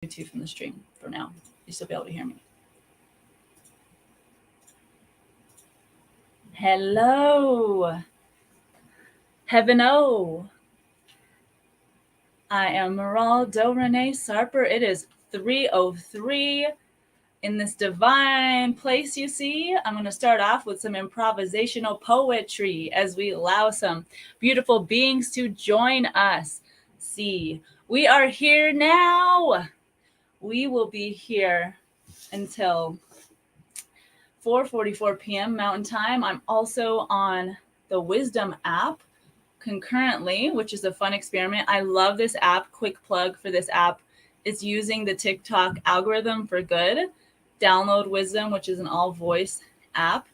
Bluetooth from the stream for now. You still be able to hear me. Hello, Heaven O. I am Meral Do Renee Sarper. It is 3:03 in this divine place you see. I'm going to start off with some improvisational poetry as we allow some beautiful beings to join us. See, we are here now. We will be here until 4:44 p.m. Mountain Time. I'm also on the Wisdom app concurrently, which is a fun experiment. I love this app. Quick plug for this app. It's using the TikTok algorithm for good. Download Wisdom, which is an all voice app.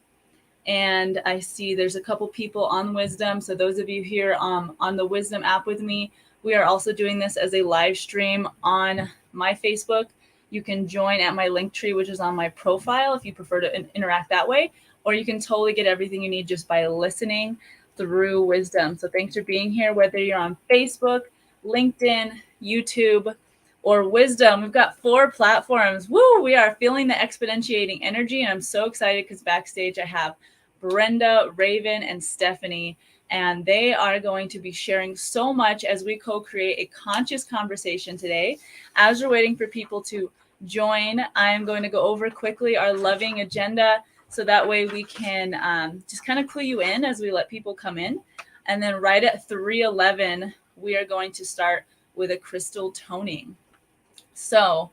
And I see there's a couple people on Wisdom. So those of you here on the Wisdom app with me, we are also doing this as a live stream on my Facebook. You can join at my link tree, which is on my profile if you prefer to interact that way, or you can totally get everything you need just by listening through Wisdom. So thanks for being here, whether you're on Facebook, LinkedIn, YouTube, or Wisdom. We've got 4 platforms. Woo! We are feeling the exponentiating energy, and I'm so excited because backstage I have Brenda, Raven, and Stephanie, and they are going to be sharing so much as we co-create a conscious conversation today. As we're waiting for people to join, I'm going to go over quickly our loving agenda so that way we can just kind of clue you in as we let people come in. And then right at 3:11, we are going to start with a crystal toning. So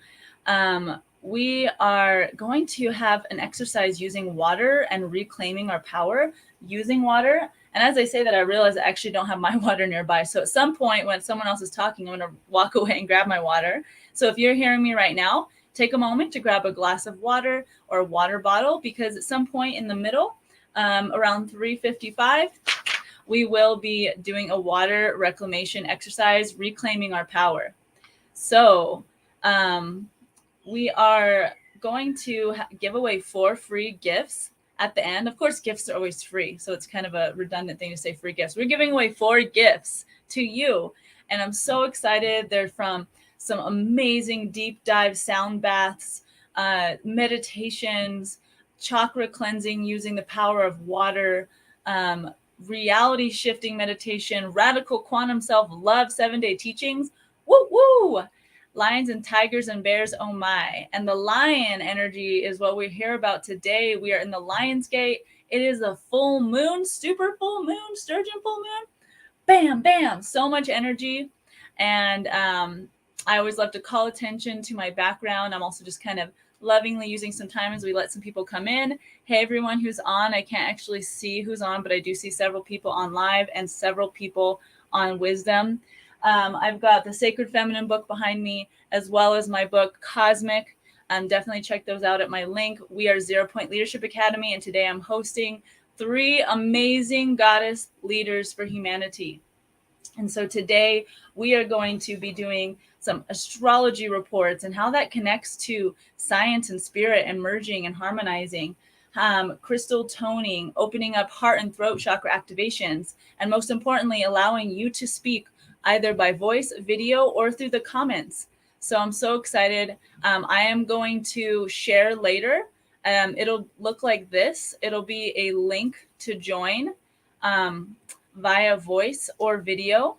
we are going to have an exercise using water and reclaiming our power using water. And as I say that, I realize I actually don't have my water nearby. So at some point when someone else is talking, I'm going to walk away and grab my water. So if you're hearing me right now, take a moment to grab a glass of water or a water bottle, because at some point in the middle, around 3:55, we will be doing a water reclamation exercise, reclaiming our power. So we are going to give away 4 free gifts at the end. Of course, gifts are always free, so it's kind of a redundant thing to say free gifts. We're giving away 4 gifts to you, and I'm so excited. They're from some amazing deep dive sound baths, meditations, chakra cleansing using the power of water, reality shifting meditation, radical quantum self-love 7-day teachings. Woo woo! Lions and tigers and bears, oh my. And the lion energy is what we hear about today. We are in the Lionsgate. It is a full moon, super full moon, sturgeon full moon. Bam, bam, so much energy. And I always love to call attention to my background. I'm also just kind of lovingly using some time as we let some people come in. Hey, everyone who's on. I can't actually see who's on, but I do see several people on live and several people on Wisdom. I've got the Sacred Feminine book behind me, as well as my book, Cosmic. Definitely check those out at my link. We are 0 Point Leadership Academy, and today I'm hosting 3 amazing goddess leaders for humanity. And so today we are going to be doing some astrology reports and how that connects to science and spirit and merging and harmonizing, crystal toning, opening up heart and throat chakra activations, and most importantly, allowing you to speak either by voice, video, or through the comments. So I'm so excited. I am going to share later. It'll look like this. It'll be a link to join via voice or video.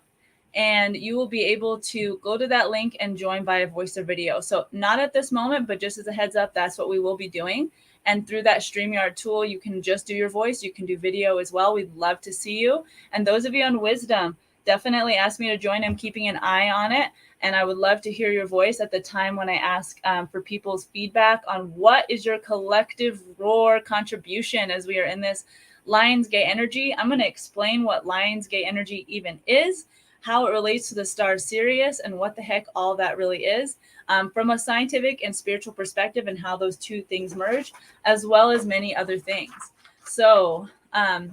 And you will be able to go to that link and join via voice or video. So not at this moment, but just as a heads up, that's what we will be doing. And through that StreamYard tool, you can just do your voice. You can do video as well. We'd love to see you. And those of you on Wisdom, definitely ask me to join. I'm keeping an eye on it. And I would love to hear your voice at the time when I ask for people's feedback on what is your collective roar contribution as we are in this Lionsgate energy. I'm going to explain what Lionsgate energy even is, how it relates to the star Sirius, and what the heck all that really is from a scientific and spiritual perspective, and how those 2 things merge, as well as many other things. So I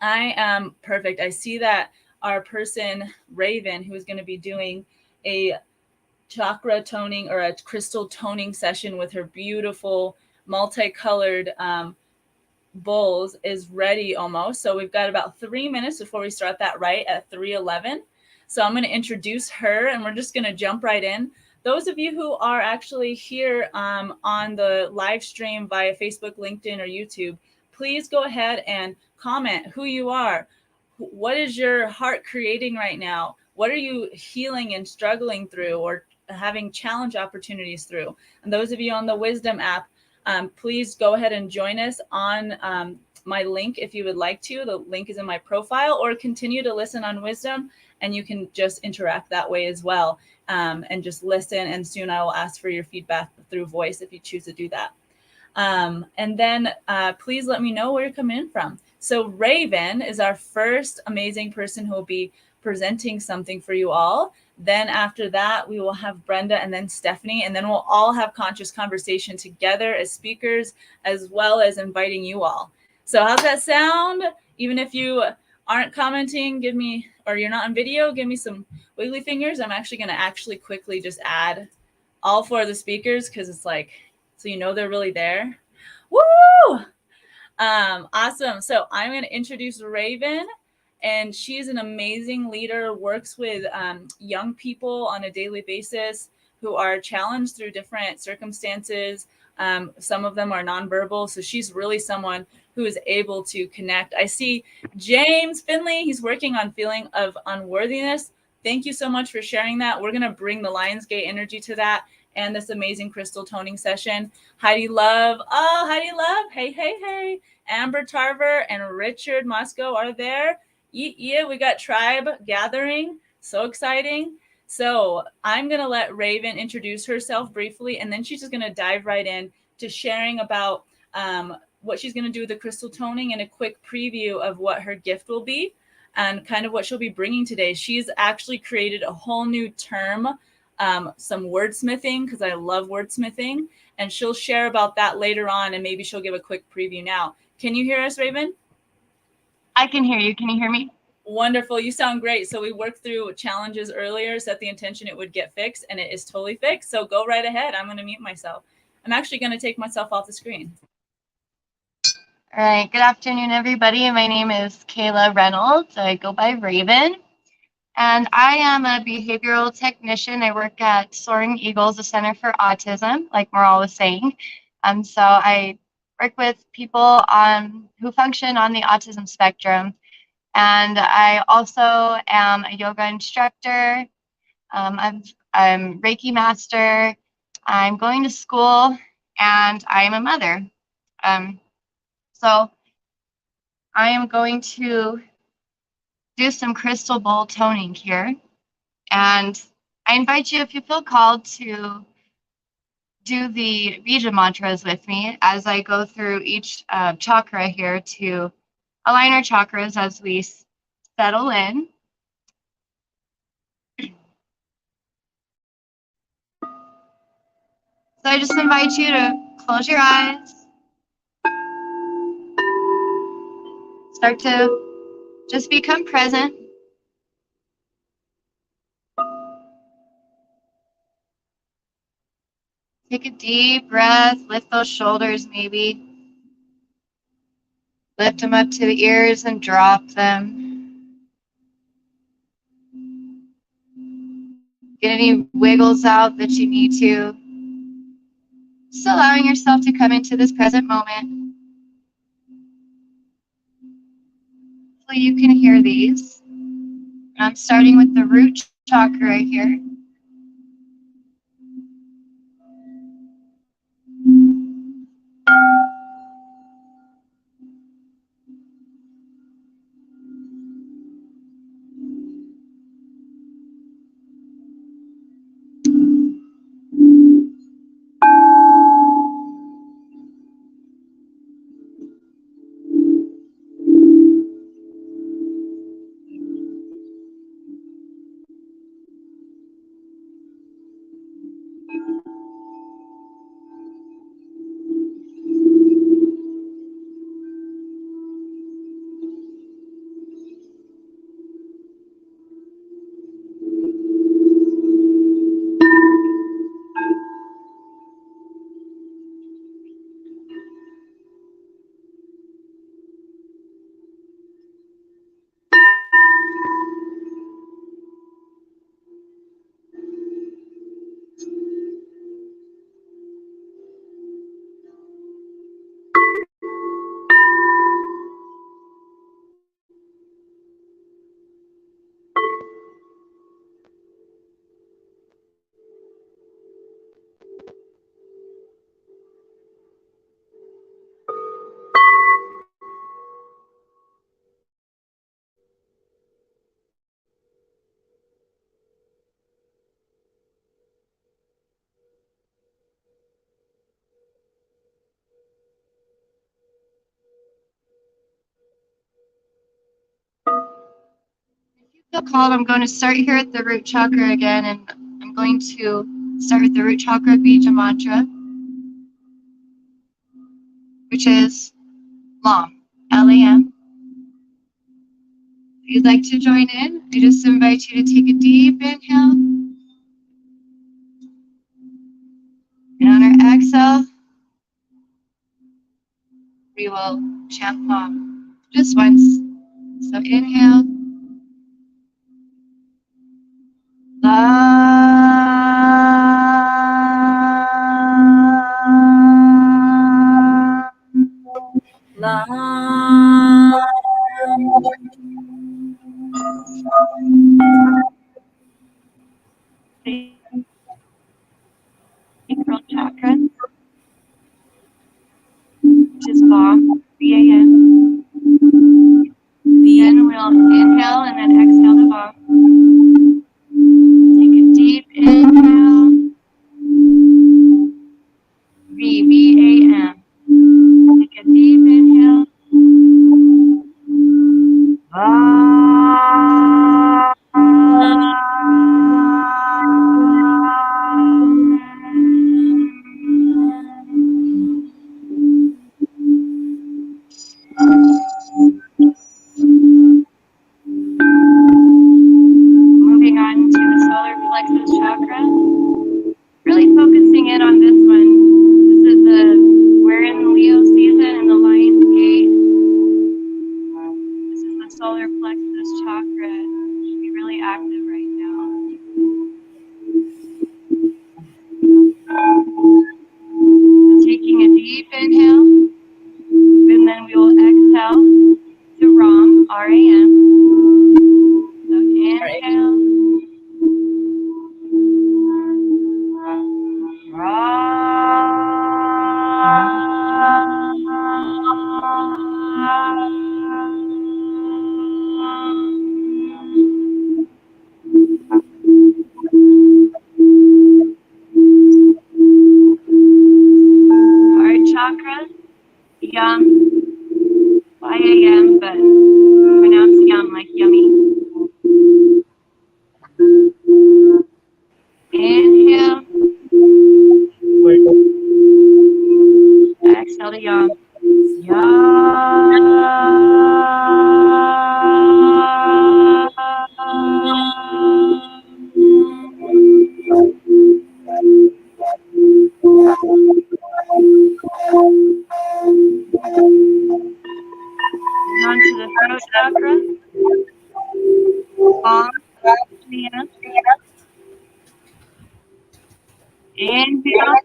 am perfect. I see that our person, Raven, who is going to be doing a chakra toning or a crystal toning session with her beautiful multicolored bowls, is ready almost. So we've got about 3 minutes before we start that right at 3:11. So I'm going to introduce her and we're just going to jump right in. those of you who are actually here on the live stream via Facebook, LinkedIn, or YouTube, please go ahead and comment who you are. What is your heart creating right now? What are you healing and struggling through or having challenge opportunities through? And those of you on the Wisdom app, please go ahead and join us on my link if you would like to. The link is in my profile, or continue to listen on Wisdom, and you can just interact that way as well, and just listen. And soon I will ask for your feedback through voice if you choose to do that. And then please let me know where you're coming in from. So Raven is our first amazing person who will be presenting something for you all. Then after that, we will have Brenda and then Stephanie, and then we'll all have conscious conversation together as speakers, as well as inviting you all. So how's that sound? Even if you aren't commenting, give me, or you're not on video, give me some wiggly fingers. I'm actually going to quickly just add all four of the speakers, because it's like, so you know they're really there. Woo! Awesome. So I'm going to introduce Raven, and she's an amazing leader, works with young people on a daily basis who are challenged through different circumstances. Some of them are nonverbal, so she's really someone who is able to connect. I see James Finley. He's working on feeling of unworthiness. Thank you so much for sharing that. We're going to bring the Lionsgate energy to that and this amazing crystal toning session. Heidi Love. Oh, Heidi Love. Hey, hey, hey. Amber Tarver and Richard Moscow are there. Yeah, we got Tribe Gathering. So exciting. So I'm going to let Raven introduce herself briefly, and then she's just going to dive right in to sharing about what she's going to do with the crystal toning and a quick preview of what her gift will be and kind of what she'll be bringing today. She's actually created a whole new term, some wordsmithing, because I love wordsmithing, and she'll share about that later on, and maybe she'll give a quick preview now. Can you hear us, Raven? I can hear you. Can you hear me? Wonderful. You sound great. So we worked through challenges earlier, set the intention it would get fixed, and it is totally fixed. So go right ahead. I'm going to mute myself. I'm actually going to take myself off the screen. All right. Good afternoon, everybody. My name is Kayla Reynolds. I go by Raven, and I am a behavioral technician. I work at Soaring Eagles, a Center for Autism, like Meral was saying. So I work with people who function on the autism spectrum. And I also am a yoga instructor. I'm Reiki master. I'm going to school, and I'm a mother. So I am going to do some crystal bowl toning here. And I invite you, if you feel called, to do the Bija mantras with me as I go through each chakra here to align our chakras as we settle in. So I just invite you to close your eyes. Start to just become present. Take a deep breath, lift those shoulders maybe. Lift them up to the ears and drop them. Get any wiggles out that you need to. Just allowing yourself to come into this present moment. Hopefully you can hear these. I'm starting with the root chakra right here. feel called, I'm going to start here at the root chakra again, and I'm going to start with the root chakra Bija mantra, which is LAM, L-A-M. If you'd like to join in, I just invite you to take a deep inhale, and on our exhale, we will chant LAM just once. So inhale, sacral chakra, which is BAM, B-A-M. Then we'll inhale and then exhale the BAM. Take a deep inhale, B-A-M. Take a deep inhale. Moving on to the solar plexus chakra. Really focusing in on this one. This is we're in Leo season in the Lionsgate. This is the solar plexus chakra. It should be really active right now. So taking a deep inhale, and then we will exhale to Ram, R-A-M. So inhale. Heart chakra, Yum, Y-A-M, but pronounce Yum like yummy. Inhale. Exhale to Yum. On to the throat chakra. Palm, hands. Inhale.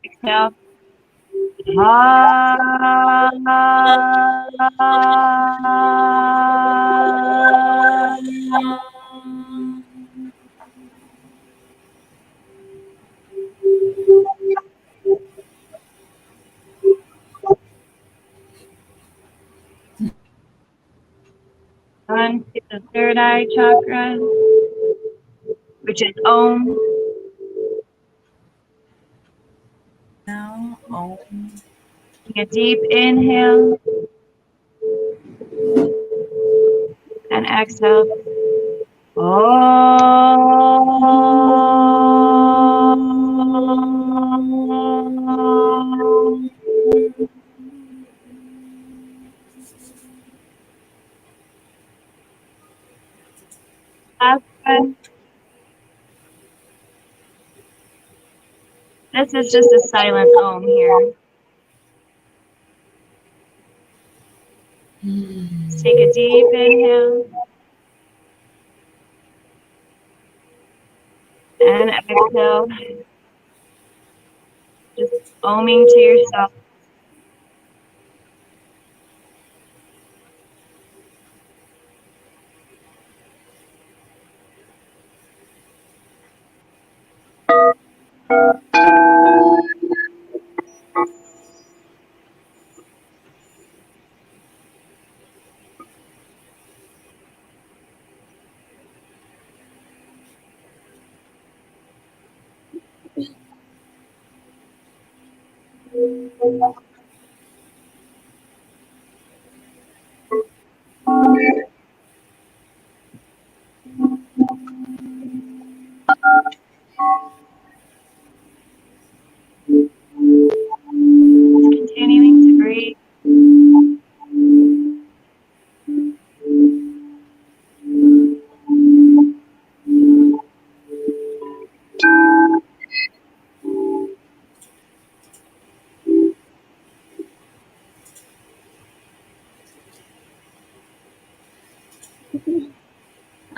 Exhale. On to the third eye chakra, which is Om. Now, Om. Take a deep inhale and exhale. Om. Last one. This is just a silent Om here. Just take a deep inhale and exhale. Just oming to yourself.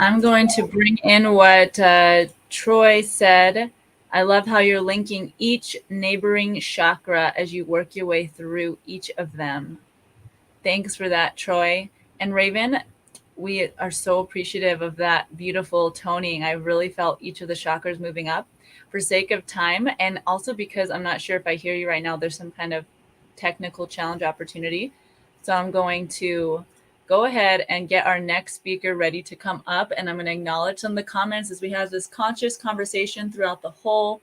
I'm going to bring in what Troy said. I love how you're linking each neighboring chakra as you work your way through each of them. Thanks for that, Troy. And Raven, we are so appreciative of that beautiful toning. I really felt each of the chakras moving up. For sake of time, and also because I'm not sure if I hear you right now, there's some kind of technical challenge opportunity. So I'm going to go ahead and get our next speaker ready to come up. And I'm going to acknowledge some of the comments as we have this conscious conversation throughout the whole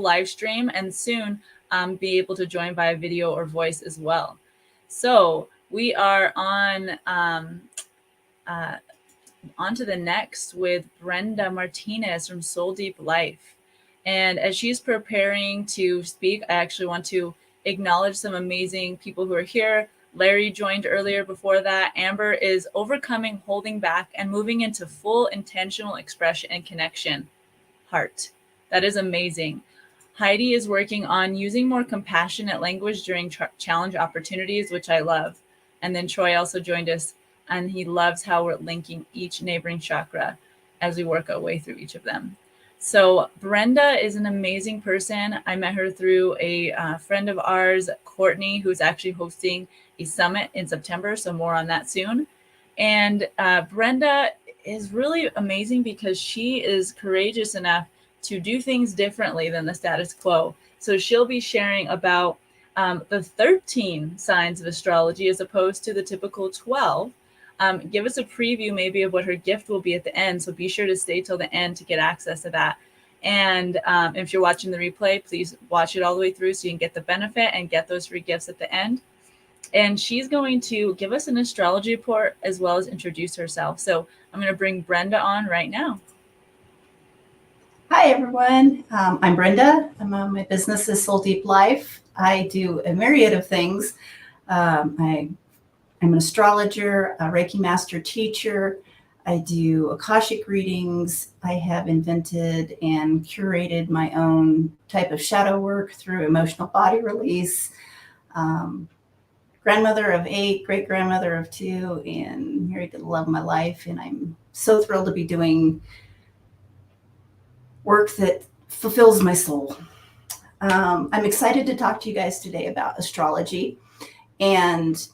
live stream, and soon be able to join by video or voice as well. So we are on to the next with Brenda Martinez from Soul Deep Life. And as she's preparing to speak, I actually want to acknowledge some amazing people who are here. Larry joined earlier. Before that, Amber is overcoming, holding back, and moving into full intentional expression and connection. Heart. That is amazing. Heidi is working on using more compassionate language during challenge opportunities, which I love. And then Troy also joined us, and he loves how we're linking each neighboring chakra as we work our way through each of them. So Brenda is an amazing person. I met her through a friend of ours, Courtney, who's actually hosting a summit in September. So more on that soon. And Brenda is really amazing because she is courageous enough to do things differently than the status quo. So she'll be sharing about the 13 signs of astrology as opposed to the typical 12. Give us a preview maybe of what her gift will be at the end. So be sure to stay till the end to get access to that. And if you're watching the replay, please watch it all the way through so you can get the benefit and get those free gifts at the end. And she's going to give us an astrology report as well as introduce herself. So I'm going to bring Brenda on right now. Hi, everyone. I'm Brenda. My business is Soul Deep Life. I do a myriad of things. I'm an astrologer, a Reiki master teacher. I do Akashic readings. I have invented and curated my own type of shadow work through emotional body release. Grandmother of 8, great-grandmother of 2, and married to the love of my life. And I'm so thrilled to be doing work that fulfills my soul. I'm excited to talk to you guys today about astrology, and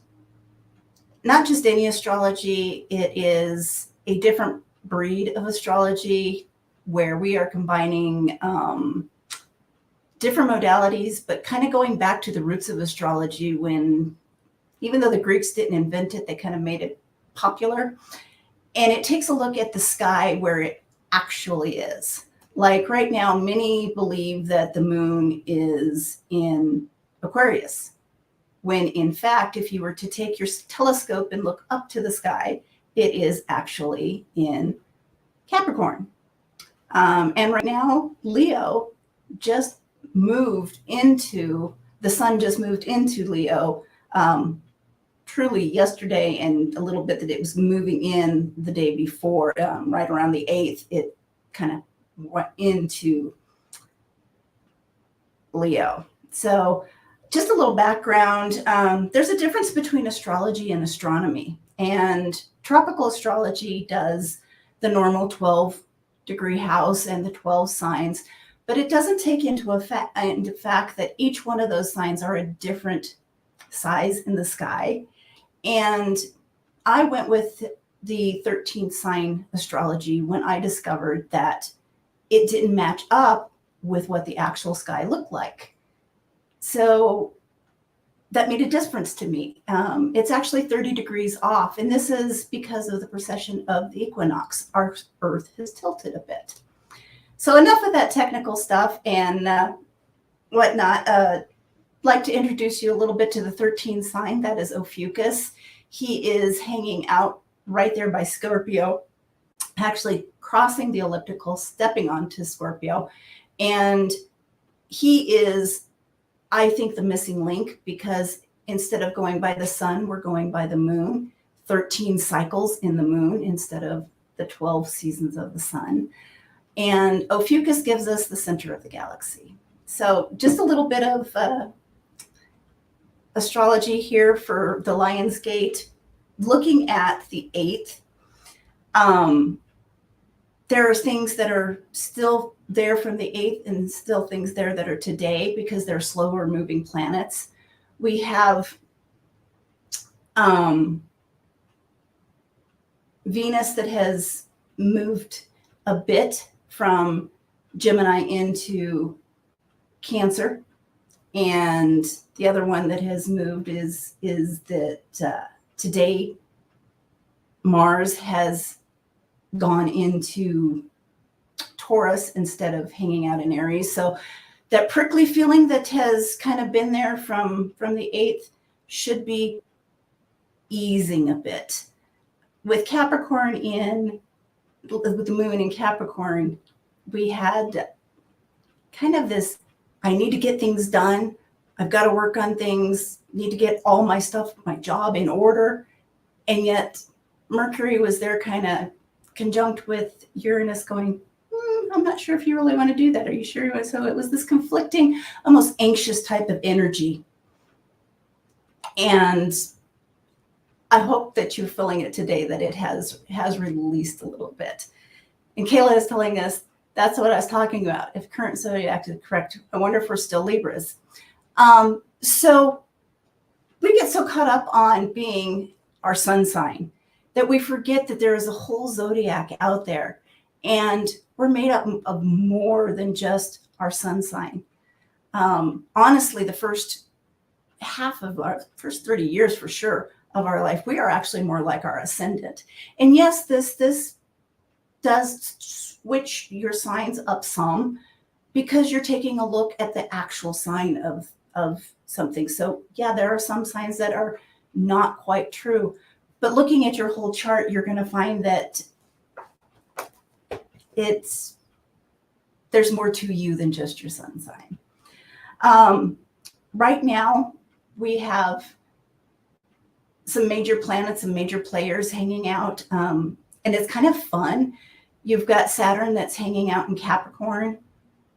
not just any astrology. It is a different breed of astrology where we are combining different modalities, but kind of going back to the roots of astrology when, even though the Greeks didn't invent it, they kind of made it popular. And it takes a look at the sky where it actually is. Like right now, many believe that the moon is in Aquarius, when in fact, if you were to take your telescope and look up to the sky, it is actually in Capricorn. And right now, Leo just moved into, the sun just moved into Leo truly yesterday, and a little bit that it was moving in the day before, right around the 8th, it kind of went into Leo. So just a little background. There's a difference between astrology and astronomy. And tropical astrology does the normal 12-degree house and the 12 signs, but it doesn't take into fact that each one of those signs are a different size in the sky. And I went with the 13th sign astrology when I discovered that it didn't match up with what the actual sky looked like. So that made a difference to me. It's actually 30 degrees off, and this is because of the precession of the equinox. Our Earth has tilted a bit. So enough of that technical stuff and whatnot. I'd like to introduce you a little bit to the 13th sign. That is Ophiuchus. He is hanging out right there by Scorpio, actually crossing the elliptical, stepping onto Scorpio. And he is, I think, the missing link, because instead of going by the sun, we're going by the moon. 13 cycles in the moon instead of the 12 seasons of the sun. And Ophiuchus gives us the center of the galaxy. So just a little bit of astrology here for the Lionsgate looking at the 8th, there are things that are still there from the 8th and still things there that are today because they're slower moving planets. We have Venus that has moved a bit from Gemini into Cancer. And the other one that has moved is that today Mars has gone into Taurus instead of hanging out in Aries. So that prickly feeling that has kind of been there from the 8th should be easing a bit. With Capricorn with the moon in Capricorn, we had kind of this, I need to get things done. I've got to work on things, need to get all my stuff, my job in order. And yet Mercury was there kind of conjunct with Uranus going, I'm not sure if you really want to do that. Are you sure you want to? So it was this conflicting, almost anxious type of energy. And I hope that you're feeling it today, that it has released a little bit. And Kayla is telling us, that's what I was talking about. If current zodiac is correct, I wonder if we're still Libras. So we get so caught up on being our sun sign that we forget that there is a whole zodiac out there. And we're made up of more than just our sun sign. Honestly, the first half of our first 30 years for sure of our life, we are actually more like our ascendant. And yes, this does switch your signs up some because you're taking a look at the actual sign of something. So yeah, there are some signs that are not quite true, but looking at your whole chart, you're going to find that there's more to you than just your sun sign. Right now, we have some major planets and major players hanging out, and it's kind of fun. You've got Saturn that's hanging out in Capricorn,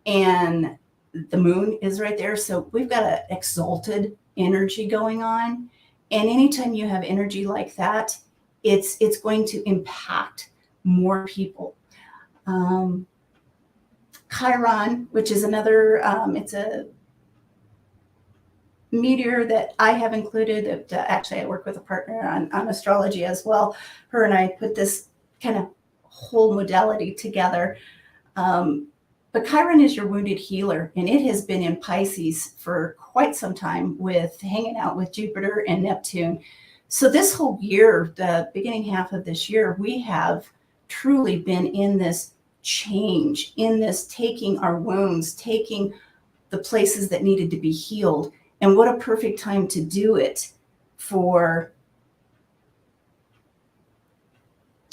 and the moon is right there. So we've got an exalted energy going on. And anytime you have energy like that, it's going to impact more people. Chiron, which is another, it's a meteor that I have included. That actually, I work with a partner on astrology as well. Her and I put this kind of whole modality together. But Chiron is your wounded healer, and it has been in Pisces for quite some time with hanging out with Jupiter and Neptune. So this whole year, the beginning half of this year, we have truly been in this change, in this taking our wounds, taking the places that needed to be healed. And what a perfect time to do it for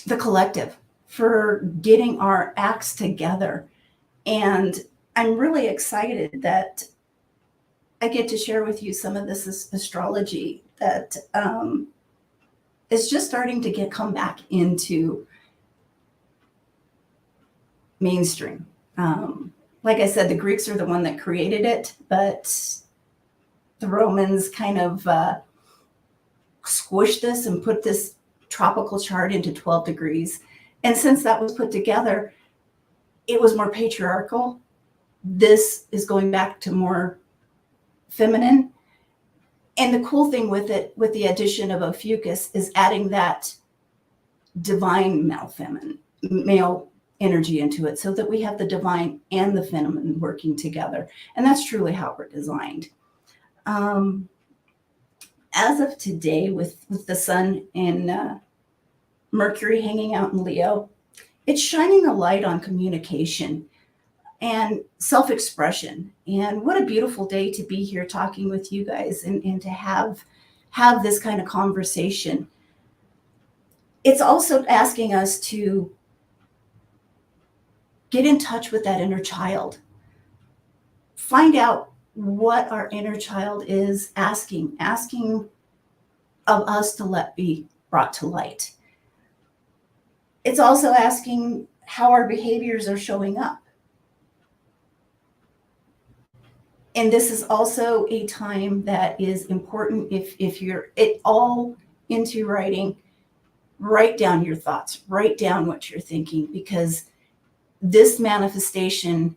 the collective, for getting our acts together. And I'm really excited that I get to share with you some of this astrology that is just starting to come back into mainstream. Like I said, the Greeks are the one that created it, but the Romans kind of squished this and put this tropical chart into 12 degrees. And since that was put together, it was more patriarchal. This is going back to more feminine. And the cool thing with it, with the addition of Ophiuchus, is adding that divine male energy into it, so that we have the divine and the feminine working together. And that's truly how we're designed. As of today, with the sun in Mercury hanging out in Leo, it's shining a light on communication and self-expression. And what a beautiful day to be here talking with you guys and to have this kind of conversation. It's also asking us to get in touch with that inner child. Find out what our inner child is asking of us to let be brought to light. It's also asking how our behaviors are showing up. And this is also a time that is important. If you're, it all into writing, write down your thoughts, write down what you're thinking, because this manifestation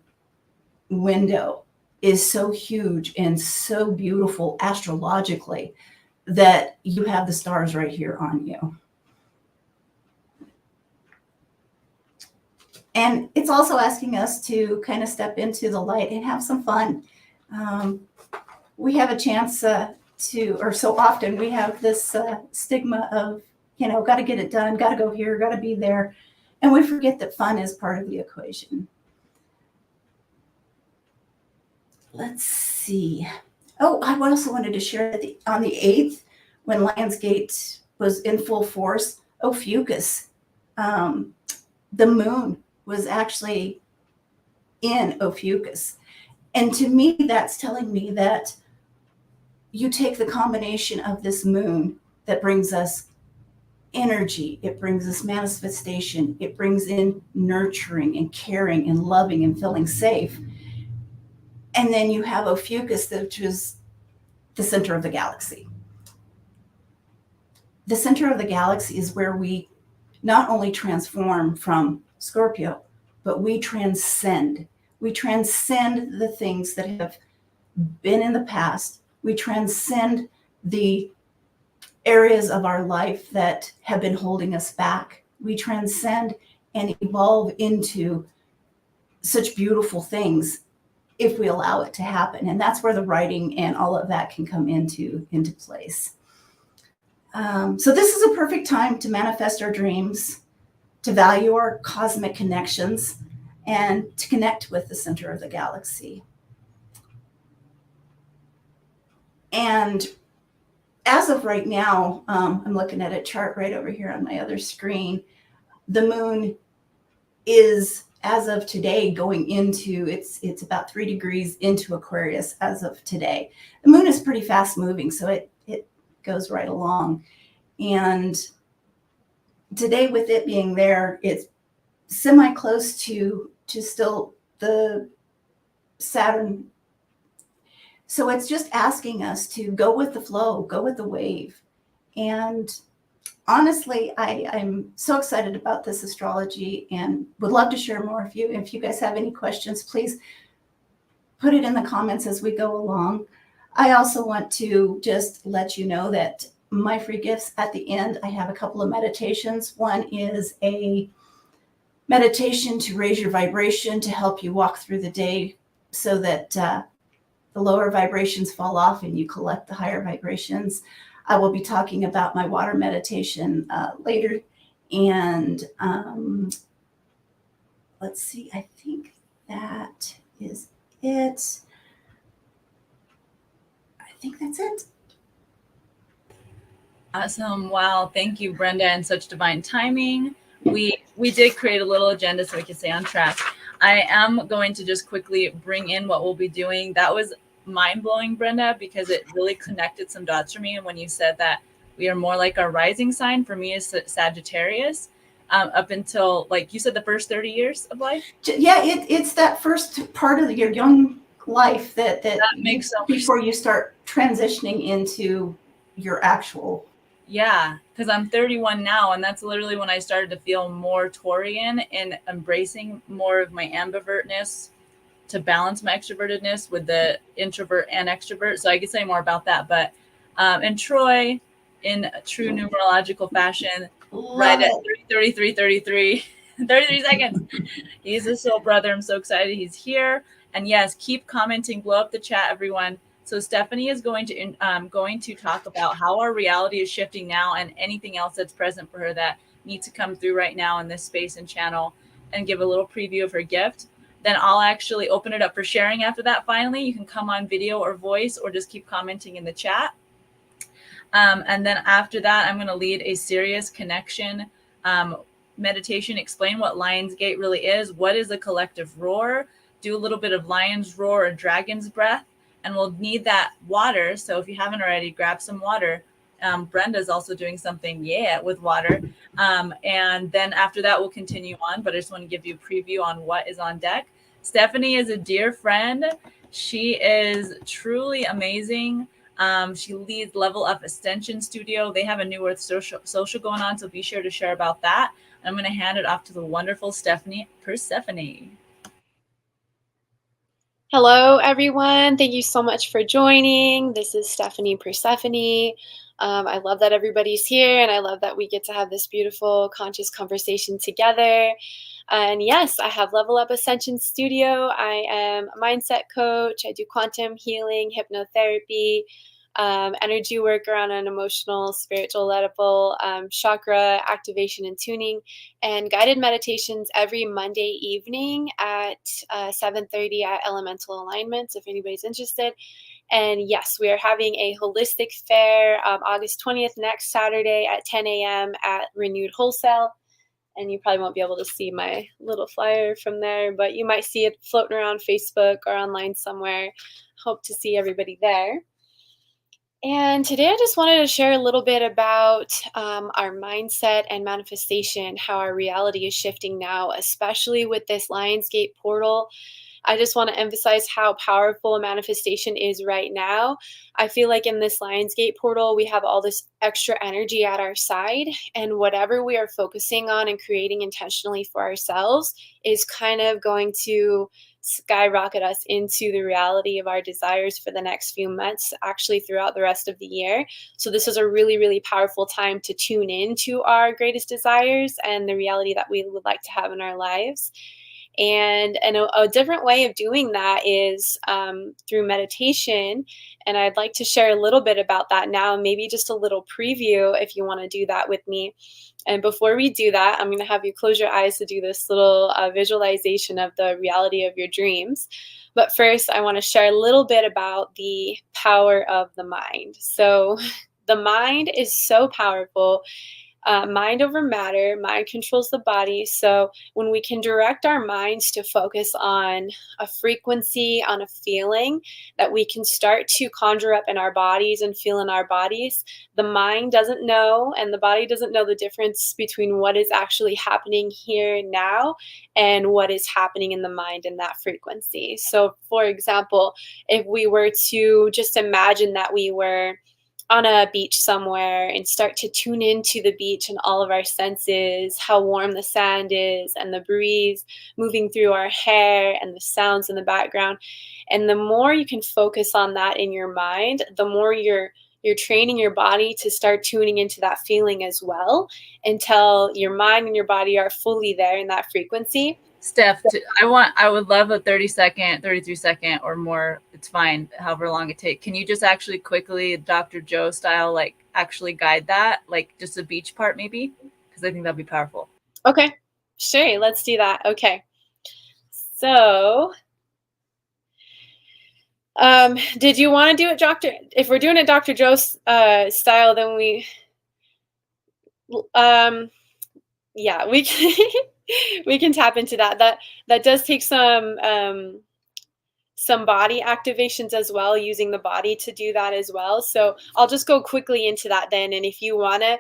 window is so huge and so beautiful astrologically that you have the stars right here on you. And it's also asking us to kind of step into the light and have some fun. We have a chance or so often we have this stigma of, got to get it done, got to go here, got to be there. And we forget that fun is part of the equation. Let's see. Oh, I also wanted to share that on the 8th, when Lionsgate was in full force, Ophiuchus, the moon was actually in Ophiuchus. And to me, that's telling me that you take the combination of this moon that brings us energy, it brings us manifestation, it brings in nurturing and caring and loving and feeling safe. And then you have Ophiuchus, which is the center of the galaxy. The center of the galaxy is where we not only transform from Scorpio, but we transcend. We transcend the things that have been in the past. We transcend the areas of our life that have been holding us back. We transcend and evolve into such beautiful things if we allow it to happen. And that's where the writing and all of that can come into place. So this is a perfect time to manifest our dreams, to value our cosmic connections, and to connect with the center of the galaxy. And as of right now, I'm looking at a chart right over here on my other screen. The moon is, as of today, going into, it's about 3 degrees into Aquarius as of today. The moon is pretty fast moving, so it goes right along. And today, with it being there, it's semi-close to still the Saturn. So it's just asking us to go with the flow, go with the wave. And honestly, I'm so excited about this astrology and would love to share more with you. If you guys have any questions, please put it in the comments as we go along. I also want to just let you know that my free gifts at the end, I have a couple of meditations. One is a meditation to raise your vibration, to help you walk through the day so that the lower vibrations fall off and you collect the higher vibrations. I will be talking about my water meditation later. And let's see, I think that is it. I think that's it. Awesome. Wow. Thank you, Brenda, and such divine timing. We did create a little agenda so we could stay on track. I am going to just quickly bring in what we'll be doing. That was mind-blowing, Brenda, because it really connected some dots for me. And when you said that we are more like our rising sign, for me is Sagittarius, up until, like you said, the first 30 years of life. Yeah, it's that first part of your young life that makes so much before you start transitioning into your actual. Yeah, because I'm 31 now, and that's literally when I started to feel more Taurian and embracing more of my ambivertness to balance my extrovertedness with the introvert and extrovert. So I could say more about that. But and Troy, in a true numerological fashion, right at 33 seconds. He's a soul brother. I'm so excited he's here. And yes, keep commenting, blow up the chat, everyone. So Stephanie is going to talk about how our reality is shifting now and anything else that's present for her that needs to come through right now in this space and channel, and give a little preview of her gift. Then I'll actually open it up for sharing after that. Finally, you can come on video or voice, or just keep commenting in the chat. And then after that, I'm going to lead a serious connection meditation, explain what Lionsgate really is, what is a collective roar, do a little bit of lion's roar or dragon's breath. And we'll need that water. So if you haven't already, grab some water. Brenda's also doing something, with water. And then after that, we'll continue on. But I just want to give you a preview on what is on deck. Stephanie is a dear friend. She is truly amazing. She leads Level Up Ascension Studio. They have a New Earth social going on, so be sure to share about that. I'm going to hand it off to the wonderful Stephanie Persephone. Hello, everyone. Thank you so much for joining. This is Stephanie Persephone. I love that everybody's here, and I love that we get to have this beautiful conscious conversation together. And yes, I have Level Up Ascension Studio. I am a mindset coach. I do quantum healing, hypnotherapy, energy work around an emotional, spiritual level, chakra activation and tuning, and guided meditations every Monday evening at 7:30 at Elemental Alignments, if anybody's interested. And yes, we are having a holistic fair August 20th, next Saturday at 10 a.m. at Renewed Wholesale. And you probably won't be able to see my little flyer from there, but you might see it floating around Facebook or online somewhere. Hope to see everybody there. And today I just wanted to share a little bit about our mindset and manifestation, how our reality is shifting now, especially with this Lionsgate portal. I just want to emphasize how powerful a manifestation is right now. I feel like in this Lionsgate portal, we have all this extra energy at our side, and whatever we are focusing on and creating intentionally for ourselves is kind of going to skyrocket us into the reality of our desires for the next few months, actually throughout the rest of the year. So this is a really, really powerful time to tune into our greatest desires and the reality that we would like to have in our lives. And a different way of doing that is through meditation. And I'd like to share a little bit about that now, maybe just a little preview if you want to do that with me. And before we do that, I'm going to have you close your eyes to do this little visualization of the reality of your dreams. But first, I want to share a little bit about the power of the mind. So the mind is so powerful. Mind over matter, mind controls the body. So when we can direct our minds to focus on a frequency, on a feeling that we can start to conjure up in our bodies and feel in our bodies, the mind doesn't know and the body doesn't know the difference between what is actually happening here now and what is happening in the mind in that frequency. So for example, if we were to just imagine that we were on a beach somewhere and start to tune into the beach and all of our senses, how warm the sand is and the breeze moving through our hair and the sounds in the background. And the more you can focus on that in your mind, the more you're training your body to start tuning into that feeling as well, until your mind and your body are fully there in that frequency. Steph, I would love a 30-second, 33-second or more. It's fine, however long it takes. Can you just actually quickly, Dr. Joe style, like actually guide that, like just the beach part maybe? Because I think that'd be powerful. Okay, sure, let's do that. Okay, so did you want to do it, if we're doing it Dr. Joe style, then yeah, we can we can tap into that. That does take some body activations as well, using the body to do that as well. So I'll just go quickly into that then. And if you want to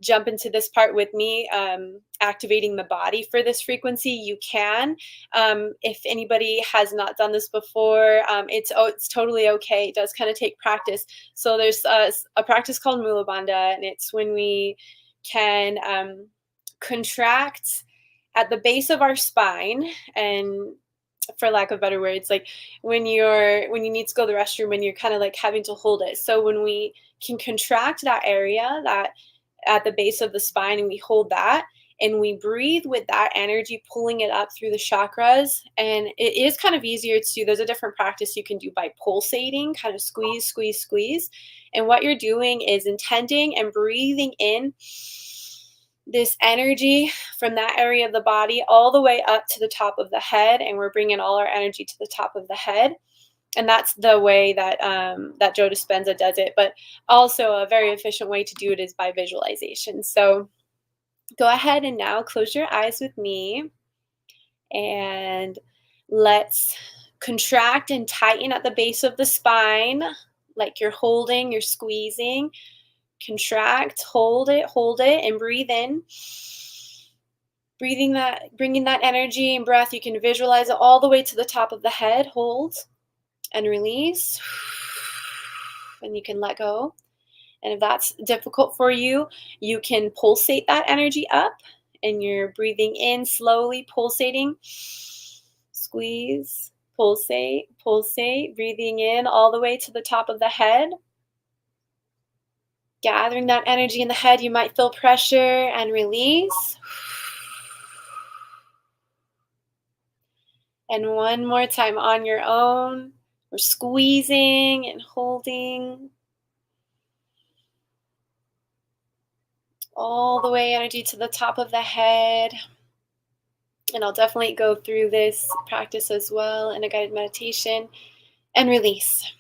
jump into this part with me, activating the body for this frequency, you can. If anybody has not done this before, it's totally okay. It does kind of take practice. So there's a practice called Mula Bandha, and it's when we can contract at the base of our spine, and for lack of better words, like when you need to go to the restroom and you're kind of like having to hold it. So when we can contract that area, that at the base of the spine, and we hold that and we breathe with that energy, pulling it up through the chakras. And it is kind of easier to do. There's a different practice you can do by pulsating, kind of squeeze, squeeze, squeeze. And what you're doing is intending and breathing in this energy from that area of the body all the way up to the top of the head, and we're bringing all our energy to the top of the head. And that's the way that that Joe Dispenza does it. But also a very efficient way to do it is by visualization. So go ahead and now close your eyes with me, and let's contract and tighten at the base of the spine, like you're holding, you're squeezing. Contract, hold it, and breathe in. Bringing that energy and breath, you can visualize it all the way to the top of the head. Hold and release. and you can let go. And if that's difficult for you, you can pulsate that energy up, and you're breathing in slowly, pulsating. Squeeze, pulsate, pulsate, breathing in all the way to the top of the head. Gathering that energy in the head, you might feel pressure, and release. And one more time on your own. We're squeezing and holding. All the way energy to the top of the head. And I'll definitely go through this practice as well in a guided meditation. And release.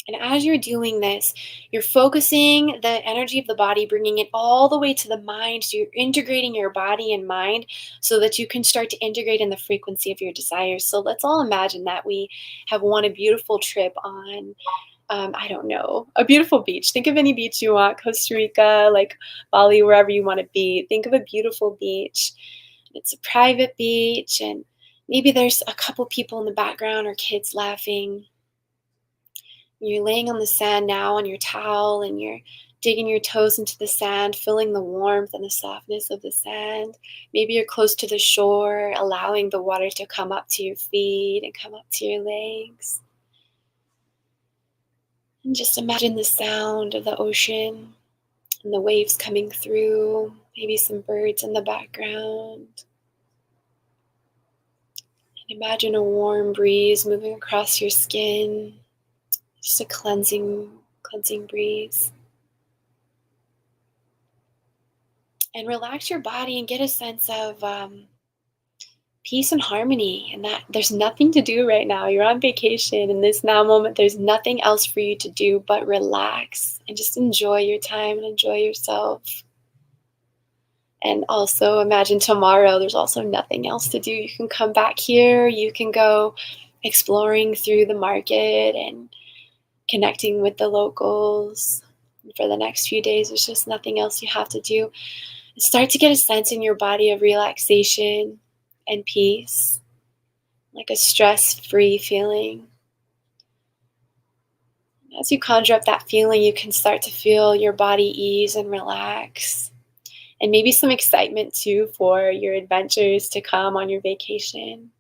And as you're doing this, you're focusing the energy of the body, bringing it all the way to the mind. So you're integrating your body and mind so that you can start to integrate in the frequency of your desires. So let's all imagine that we have won a beautiful trip on, I don't know, a beautiful beach. Think of any beach you want, Costa Rica, like Bali, wherever you want to be. Think of a beautiful beach. It's a private beach, and maybe there's a couple people in the background or kids laughing. You're laying on the sand now on your towel, and you're digging your toes into the sand, feeling the warmth and the softness of the sand. Maybe you're close to the shore, allowing the water to come up to your feet and come up to your legs. And just imagine the sound of the ocean and the waves coming through, maybe some birds in the background. And imagine a warm breeze moving across your skin. Just a cleansing breeze. And relax your body and get a sense of peace and harmony, and that there's nothing to do right now. You're on vacation in this now moment. There's nothing else for you to do but relax and just enjoy your time and enjoy yourself. And also imagine tomorrow there's also nothing else to do. You can come back here. You can go exploring through the market and connecting with the locals. For the next few days, there's just nothing else you have to do. Start to get a sense in your body of relaxation and peace, like a stress-free feeling. As you conjure up that feeling, you can start to feel your body ease and relax, and maybe some excitement too for your adventures to come on your vacation.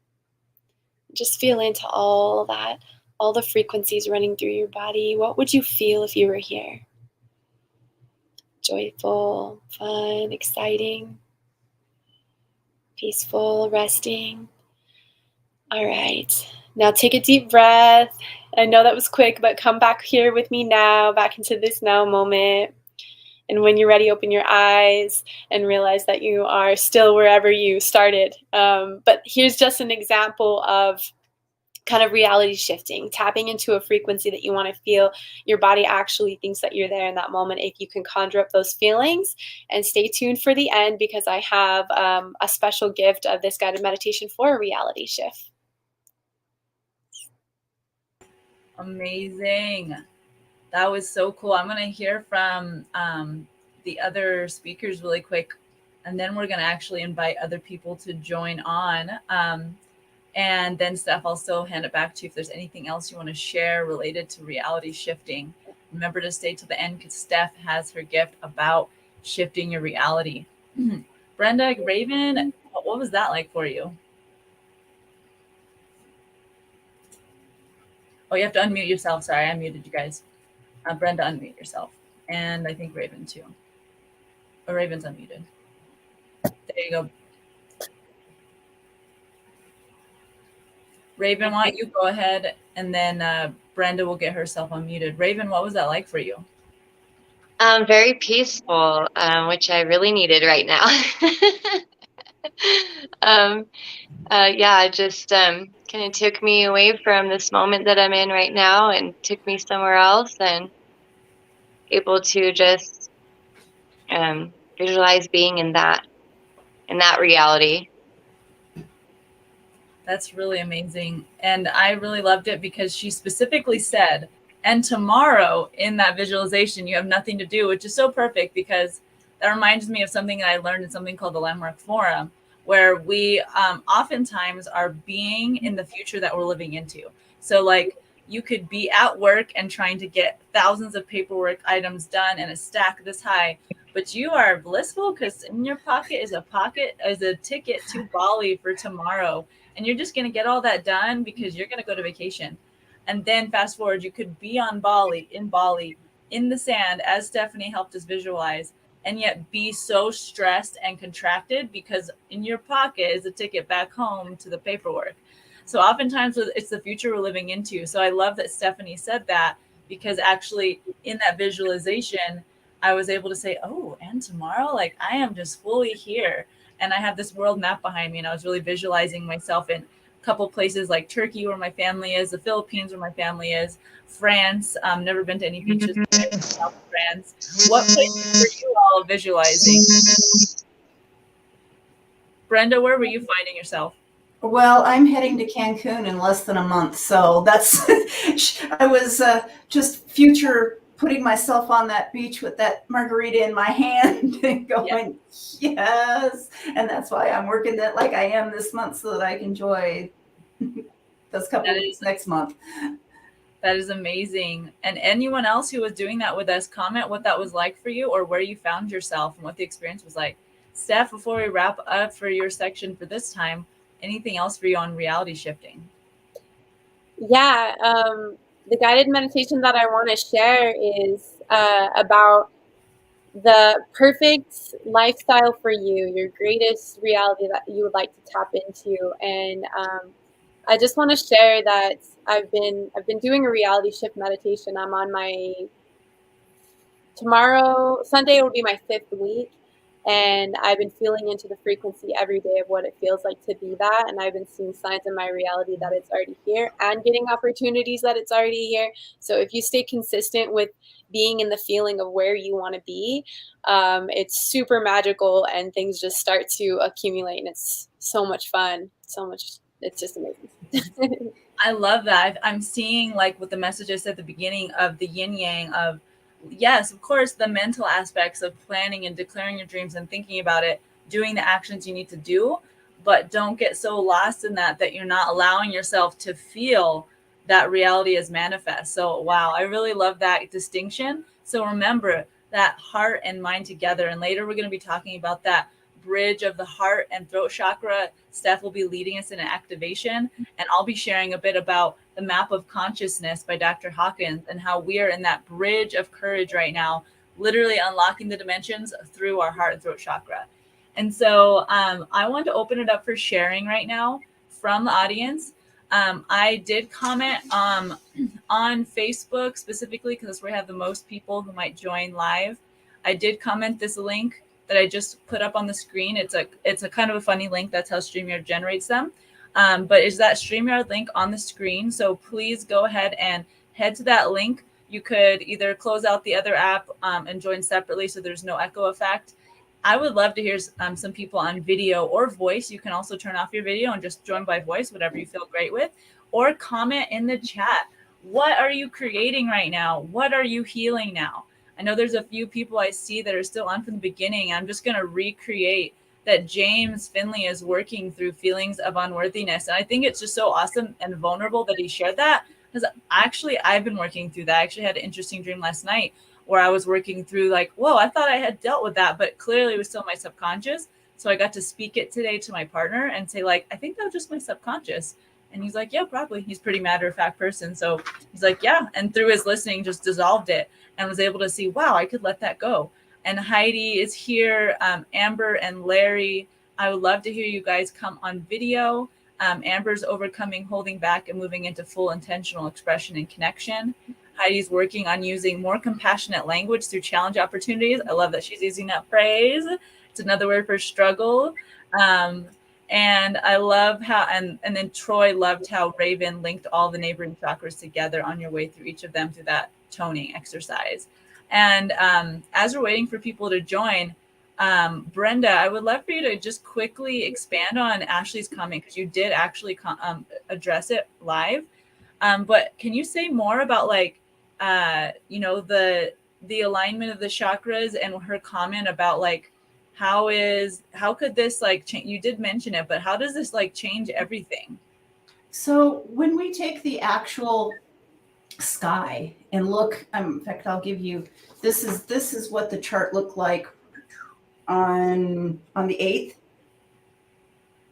Just feel into all that, all the frequencies running through your body. What would you feel if you were here? Joyful, fun, exciting, peaceful, resting. All right. Now take a deep breath. I know that was quick, but come back here with me now, back into this now moment. And when you're ready, open your eyes and realize that you are still wherever you started. But here's just an example of kind of reality shifting, tapping into a frequency that you want to feel. Your body actually thinks that you're there in that moment if you can conjure up those feelings. And stay tuned for the end, because I have a special gift of this guided meditation for a reality shift. Amazing. That was so cool. I'm going to hear from the other speakers really quick, and then we're going to actually invite other people to join on. And then Steph, I'll still hand it back to you if there's anything else you want to share related to reality shifting. Remember to stay till the end, because Steph has her gift about shifting your reality. Brenda, Raven, what was that like for you? Oh, you have to unmute yourself. Sorry, I muted you guys. Brenda, unmute yourself. And I think Raven too. Oh, Raven's unmuted. There you go. Raven, why don't you go ahead, and then Brenda will get herself unmuted. Raven, what was that like for you? Very peaceful, which I really needed right now. It just kind of took me away from this moment that I'm in right now and took me somewhere else, and able to just visualize being in that reality. That's really amazing. And I really loved it because she specifically said, and tomorrow in that visualization, you have nothing to do, which is so perfect, because that reminds me of something that I learned in something called the Landmark Forum, where we oftentimes are being in the future that we're living into. So like, you could be at work and trying to get thousands of paperwork items done in a stack this high, but you are blissful because in your pocket is a ticket to Bali for tomorrow. And you're just going to get all that done because you're going to go to vacation. And then fast forward, you could be on Bali, in the sand, as Stephanie helped us visualize, and yet be so stressed and contracted because in your pocket is a ticket back home to the paperwork. So oftentimes it's the future we're living into. So I love that Stephanie said that, because actually in that visualization, I was able to say, oh, and tomorrow, like I am just fully here. And I have this world map behind me, and I was really visualizing myself in a couple places like Turkey, where my family is, the Philippines, where my family is, France. Never been to any beaches in South France. What places were you all visualizing? Brenda, where were you finding yourself? Well, I'm heading to Cancun in less than a month, so that's I was just future putting myself on that beach with that margarita in my hand and going, yes. And that's why I'm working that like I am this month, so that I can enjoy those couple of weeks next month. That is amazing. And anyone else who was doing that with us, comment what that was like for you, or where you found yourself and what the experience was like. Steph, before we wrap up for your section for this time, anything else for you on reality shifting? Yeah, the guided meditation that I want to share is about the perfect lifestyle for you, your greatest reality that you would like to tap into. And I just want to share that I've been doing a reality shift meditation. I'm on my Sunday will be my 5th week. And I've been feeling into the frequency every day of what it feels like to be that. And I've been seeing signs in my reality that it's already here, and getting opportunities that it's already here. So if you stay consistent with being in the feeling of where you want to be, it's super magical, and things just start to accumulate, and it's so much fun. It's just amazing. I love that. I'm seeing, like with the messages at the beginning of the yin yang of, yes, of course, the mental aspects of planning and declaring your dreams and thinking about it, doing the actions you need to do, but don't get so lost in that you're not allowing yourself to feel that reality is manifest. So, wow, I really love that distinction. So remember that heart and mind together. And later we're going to be talking about that bridge of the heart and throat chakra. Steph will be leading us in an activation, and I'll be sharing a bit about the map of consciousness by Dr. Hawkins and how we are in that bridge of courage right now, literally unlocking the dimensions through our heart and throat chakra. And so I want to open it up for sharing right now from the audience. I did comment on Facebook specifically, because that's where I have the most people who might join live. I did comment this link that I just put up on the screen. It's a kind of a funny link. That's how StreamYard generates them. But is that StreamYard link on the screen? So please go ahead and head to that link. You could either close out the other app and join separately, so there's no echo effect. I would love to hear some people on video or voice. You can also turn off your video and just join by voice, whatever you feel great with, or comment in the chat. What are you creating right now? What are you healing now? I know there's a few people I see that are still on from the beginning. I'm just going to recreate that James Finley is working through feelings of unworthiness. And I think it's just so awesome and vulnerable that he shared that, because I've been working through that. I actually had an interesting dream last night where I was working through like, whoa, I thought I had dealt with that, but clearly it was still my subconscious. So I got to speak it today to my partner and say, like, I think that was just my subconscious. And he's like, yeah, probably. He's a pretty matter-of-fact person. So he's like, yeah. And through his listening, just dissolved it and was able to see, wow, I could let that go. And Heidi is here, Amber and Larry. I would love to hear you guys come on video. Amber's overcoming, holding back, and moving into full intentional expression and connection. Heidi's working on using more compassionate language through challenge opportunities. I love that she's using that phrase. It's another word for struggle. And I love how, and then Troy loved how Raven linked all the neighboring chakras together on your way through each of them through that toning exercise. And as we're waiting for people to join, Brenda, I would love for you to just quickly expand on Ashley's comment, because you did actually address it live. But can you say more about like, the alignment of the chakras, and her comment about like, how could this like change? You did mention it, but how does this like change everything? So when we take the actual sky and look, in fact, I'll give you, this is what the chart looked like on the 8th.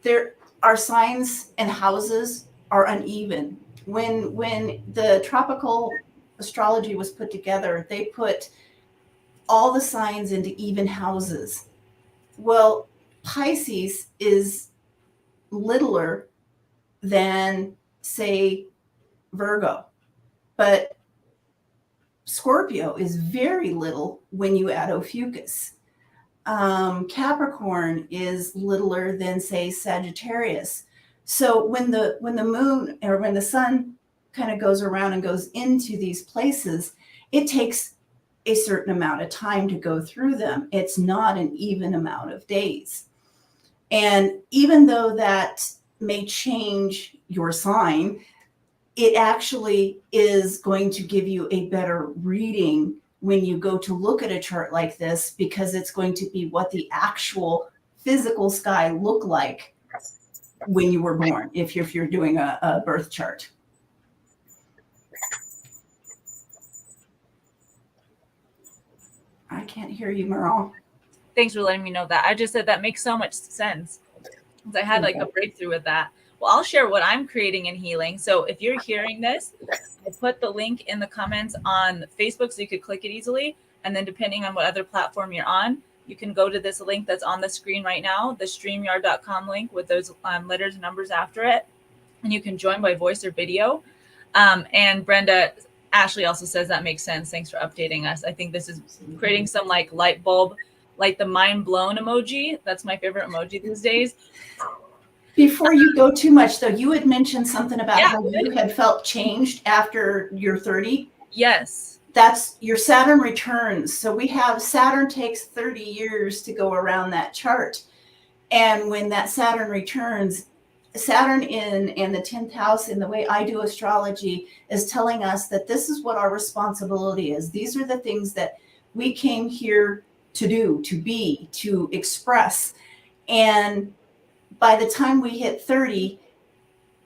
There are signs and houses are uneven. When the tropical astrology was put together, they put all the signs into even houses. Well, Pisces is littler than, say, Virgo, but Scorpio is very little when you add Ophiuchus. Capricorn is littler than, say, Sagittarius. So when the moon, or when the sun kind of goes around and goes into these places, it takes a certain amount of time to go through them. It's not an even amount of days. And even though that may change your sign, it actually is going to give you a better reading when you go to look at a chart like this, because it's going to be what the actual physical sky looked like when you were born, if you're doing a birth chart. I can't hear you, Meral. Thanks for letting me know that. I just said that makes so much sense. I had like a breakthrough with that. Well, I'll share what I'm creating in healing. So if you're hearing this, I put the link in the comments on Facebook so you could click it easily. And then depending on what other platform you're on, you can go to this link that's on the screen right now, the StreamYard.com link with those letters and numbers after it. And you can join by voice or video. And Brenda, Ashley also says that makes sense. Thanks for updating us. I think this is creating some like light bulb, like the mind blown emoji. That's my favorite emoji these days. Before you go too much, though, you had mentioned something about how you had felt changed after you're 30. Yes. That's your Saturn returns. So we have Saturn takes 30 years to go around that chart. And when that Saturn returns, Saturn in the 10th house, in the way I do astrology, is telling us that this is what our responsibility is. These are the things that we came here to do, to be, to express. And by the time we hit 30,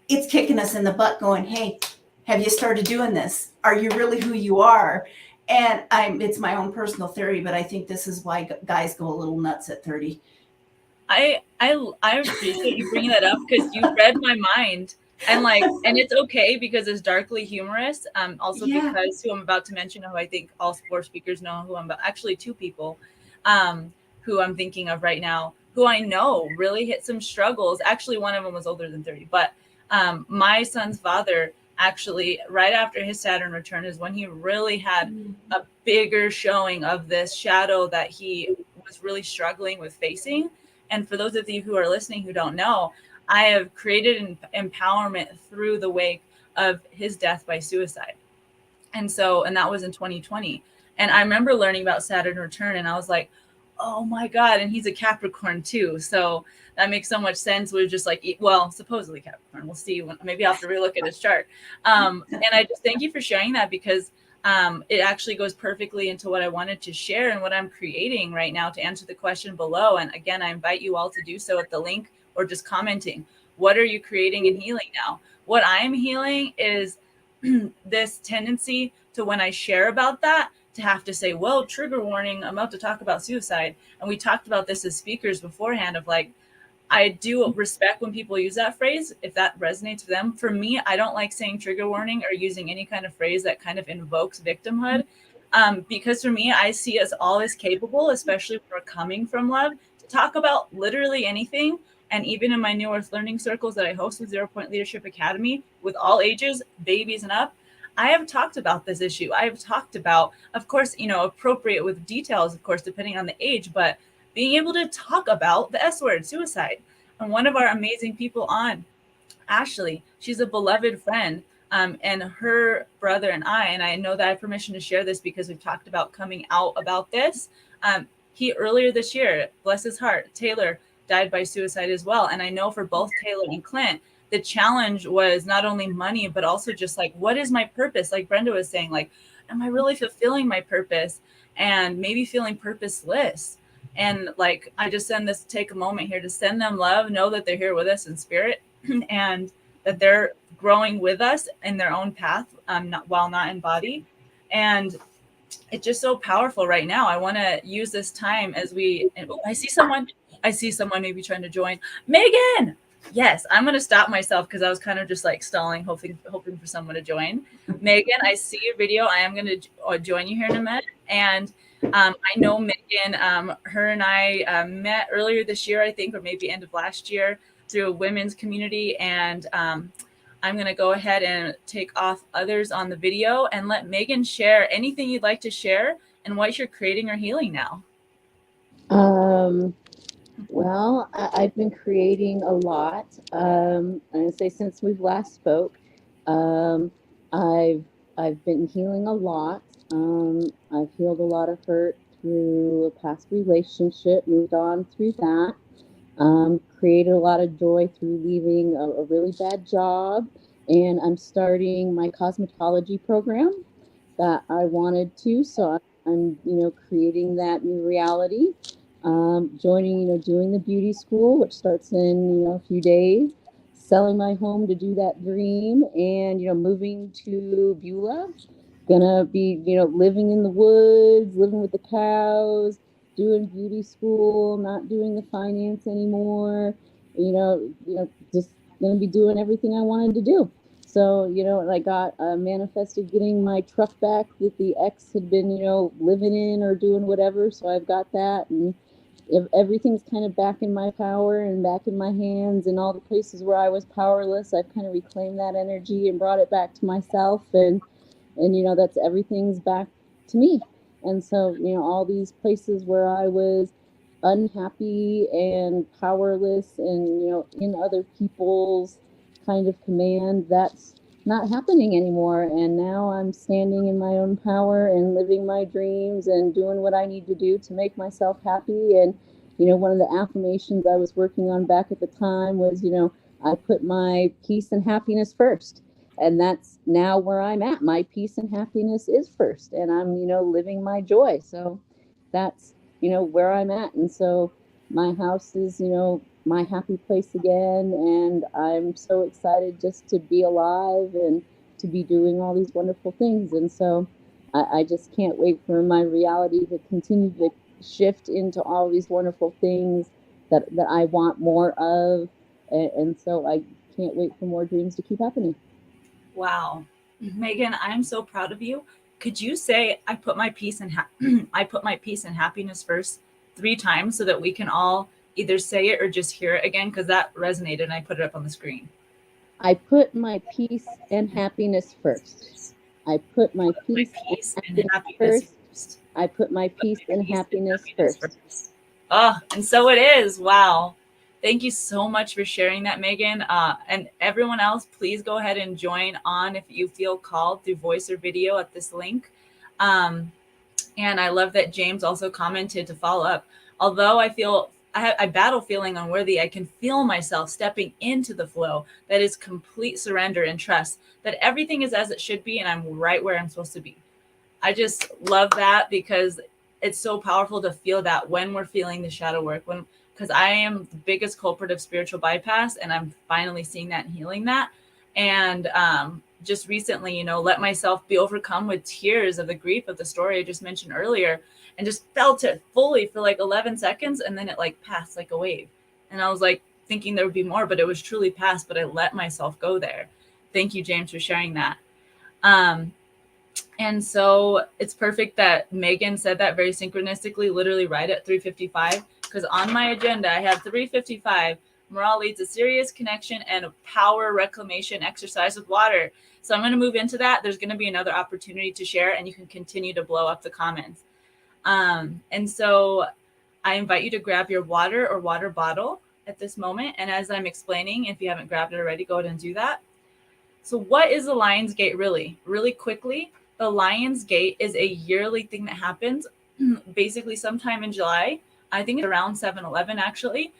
it's kicking us in the butt going, hey, have you started doing this? Are you really who you are? And it's my own personal theory, but I think this is why guys go a little nuts at 30. I appreciate you bringing that up, because you read my mind, and it's okay because it's darkly humorous. Also because who I'm about to mention, who I think all 4 speakers know who I'm about, actually 2 people, who I'm thinking of right now, who I know really hit some struggles. Actually, one of them was older than 30, but my son's father, actually, right after his Saturn return is when he really had a bigger showing of this shadow that he was really struggling with facing. And for those of you who are listening who don't know, I have created an empowerment through the wake of his death by suicide. And that was in 2020. And I remember learning about Saturn return, and I was like, oh my God. And he's a Capricorn too. So that makes so much sense. We're just like, well, supposedly Capricorn. We'll see. Maybe I'll have to relook at his chart. And I just thank you for sharing that, because it actually goes perfectly into what I wanted to share and what I'm creating right now to answer the question below. And again, I invite you all to do so at the link or just commenting. What are you creating and healing now? What I'm healing is this tendency to, when I share about that, to have to say, well, trigger warning, I'm about to talk about suicide. And we talked about this as speakers beforehand of like, I do respect when people use that phrase, if that resonates with them. For me, I don't like saying trigger warning or using any kind of phrase that kind of invokes victimhood. Because for me, I see us all as capable, especially when we're coming from love, to talk about literally anything. And even in my New Earth learning circles that I host with 0 Point Leadership Academy, with all ages, babies and up, I have talked about this issue. I have talked about, of course, appropriate with details, of course, depending on the age, but being able to talk about the S word, suicide. And one of our amazing people on, Ashley, she's a beloved friend, and her brother and I know that I have permission to share this because we've talked about coming out about this. He earlier this year, bless his heart, Taylor died by suicide as well. And I know for both Taylor and Clint, the challenge was not only money, but also just like, what is my purpose? Like Brenda was saying, like, am I really fulfilling my purpose? And maybe feeling purposeless. And like, I just take a moment here to send them love, know that they're here with us in spirit and that they're growing with us in their own path, while not in body. And it's just so powerful right now. I want to use this time as I see someone maybe trying to join. Megan. Yes, I'm going to stop myself because I was kind of just like stalling, hoping for someone to join. Megan, I see your video. I am going to join you here in a minute. And I know Megan, her and I met earlier this year, I think, or maybe end of last year through a women's community. And I'm going to go ahead and take off others on the video and let Megan share anything you'd like to share and what you're creating or healing now. Well, I've been creating a lot. I'm gonna say since we've last spoke, I've been healing a lot. I've healed a lot of hurt through a past relationship, moved on through that. Created a lot of joy through leaving a really bad job, and I'm starting my cosmetology program that I wanted to. So I'm creating that new reality. Joining, doing the beauty school, which starts in, a few days, selling my home to do that dream, and, moving to Beulah, gonna be, living in the woods, living with the cows, doing beauty school, not doing the finance anymore, just gonna be doing everything I wanted to do. So, I got manifested getting my truck back that the ex had been, living in or doing whatever. So I've got that, and if everything's kind of back in my power and back in my hands, and all the places where I was powerless, I've kind of reclaimed that energy and brought it back to myself, and that's everything's back to me. And so, all these places where I was unhappy and powerless and, in other people's kind of command, that's not happening anymore. And now I'm standing in my own power and living my dreams and doing what I need to do to make myself happy. And, one of the affirmations I was working on back at the time was, I put my peace and happiness first. And that's now where I'm at. My peace and happiness is first, and I'm, living my joy. So that's, where I'm at. And so my house is, my happy place again. And I'm so excited just to be alive and to be doing all these wonderful things. And so I just can't wait for my reality to continue to shift into all these wonderful things that I want more of. And so I can't wait for more dreams to keep happening. Wow. Megan, I'm so proud of you. Could you say, I put my peace and I put my peace and happiness first 3 times so that we can all either say it or just hear it again? Because that resonated and I put it up on the screen. I put my peace and happiness first. I put my peace and happiness first. I put my peace and happiness first. Oh, and so it is. Wow. Thank you so much for sharing that, Megan. And everyone else, please go ahead and join on if you feel called through voice or video at this link. And I love that James also commented to follow up. Although I battle feeling unworthy, I can feel myself stepping into the flow that is complete surrender and trust that everything is as it should be and I'm right where I'm supposed to be. I just love that because it's so powerful to feel that when we're feeling the shadow work, because I am the biggest culprit of spiritual bypass, and I'm finally seeing that and healing that. And just recently, let myself be overcome with tears of the grief of the story I just mentioned earlier, and just felt it fully for like 11 seconds. And then it like passed like a wave. And I was like thinking there would be more, but it was truly past, but I let myself go there. Thank you, James, for sharing that. And so it's perfect that Megan said that very synchronistically, literally right at 3:55, because on my agenda, I have 3:55. Meral leads a serious connection and a power reclamation exercise with water. So I'm going to move into that. There's going to be another opportunity to share, and you can continue to blow up the comments. And so I invite you to grab your water or water bottle at this moment. And as I'm explaining, if you haven't grabbed it already, go ahead and do that. So what is the Lionsgate really? Really quickly, the Lionsgate is a yearly thing that happens basically sometime in July. I think it's around 7/11 actually.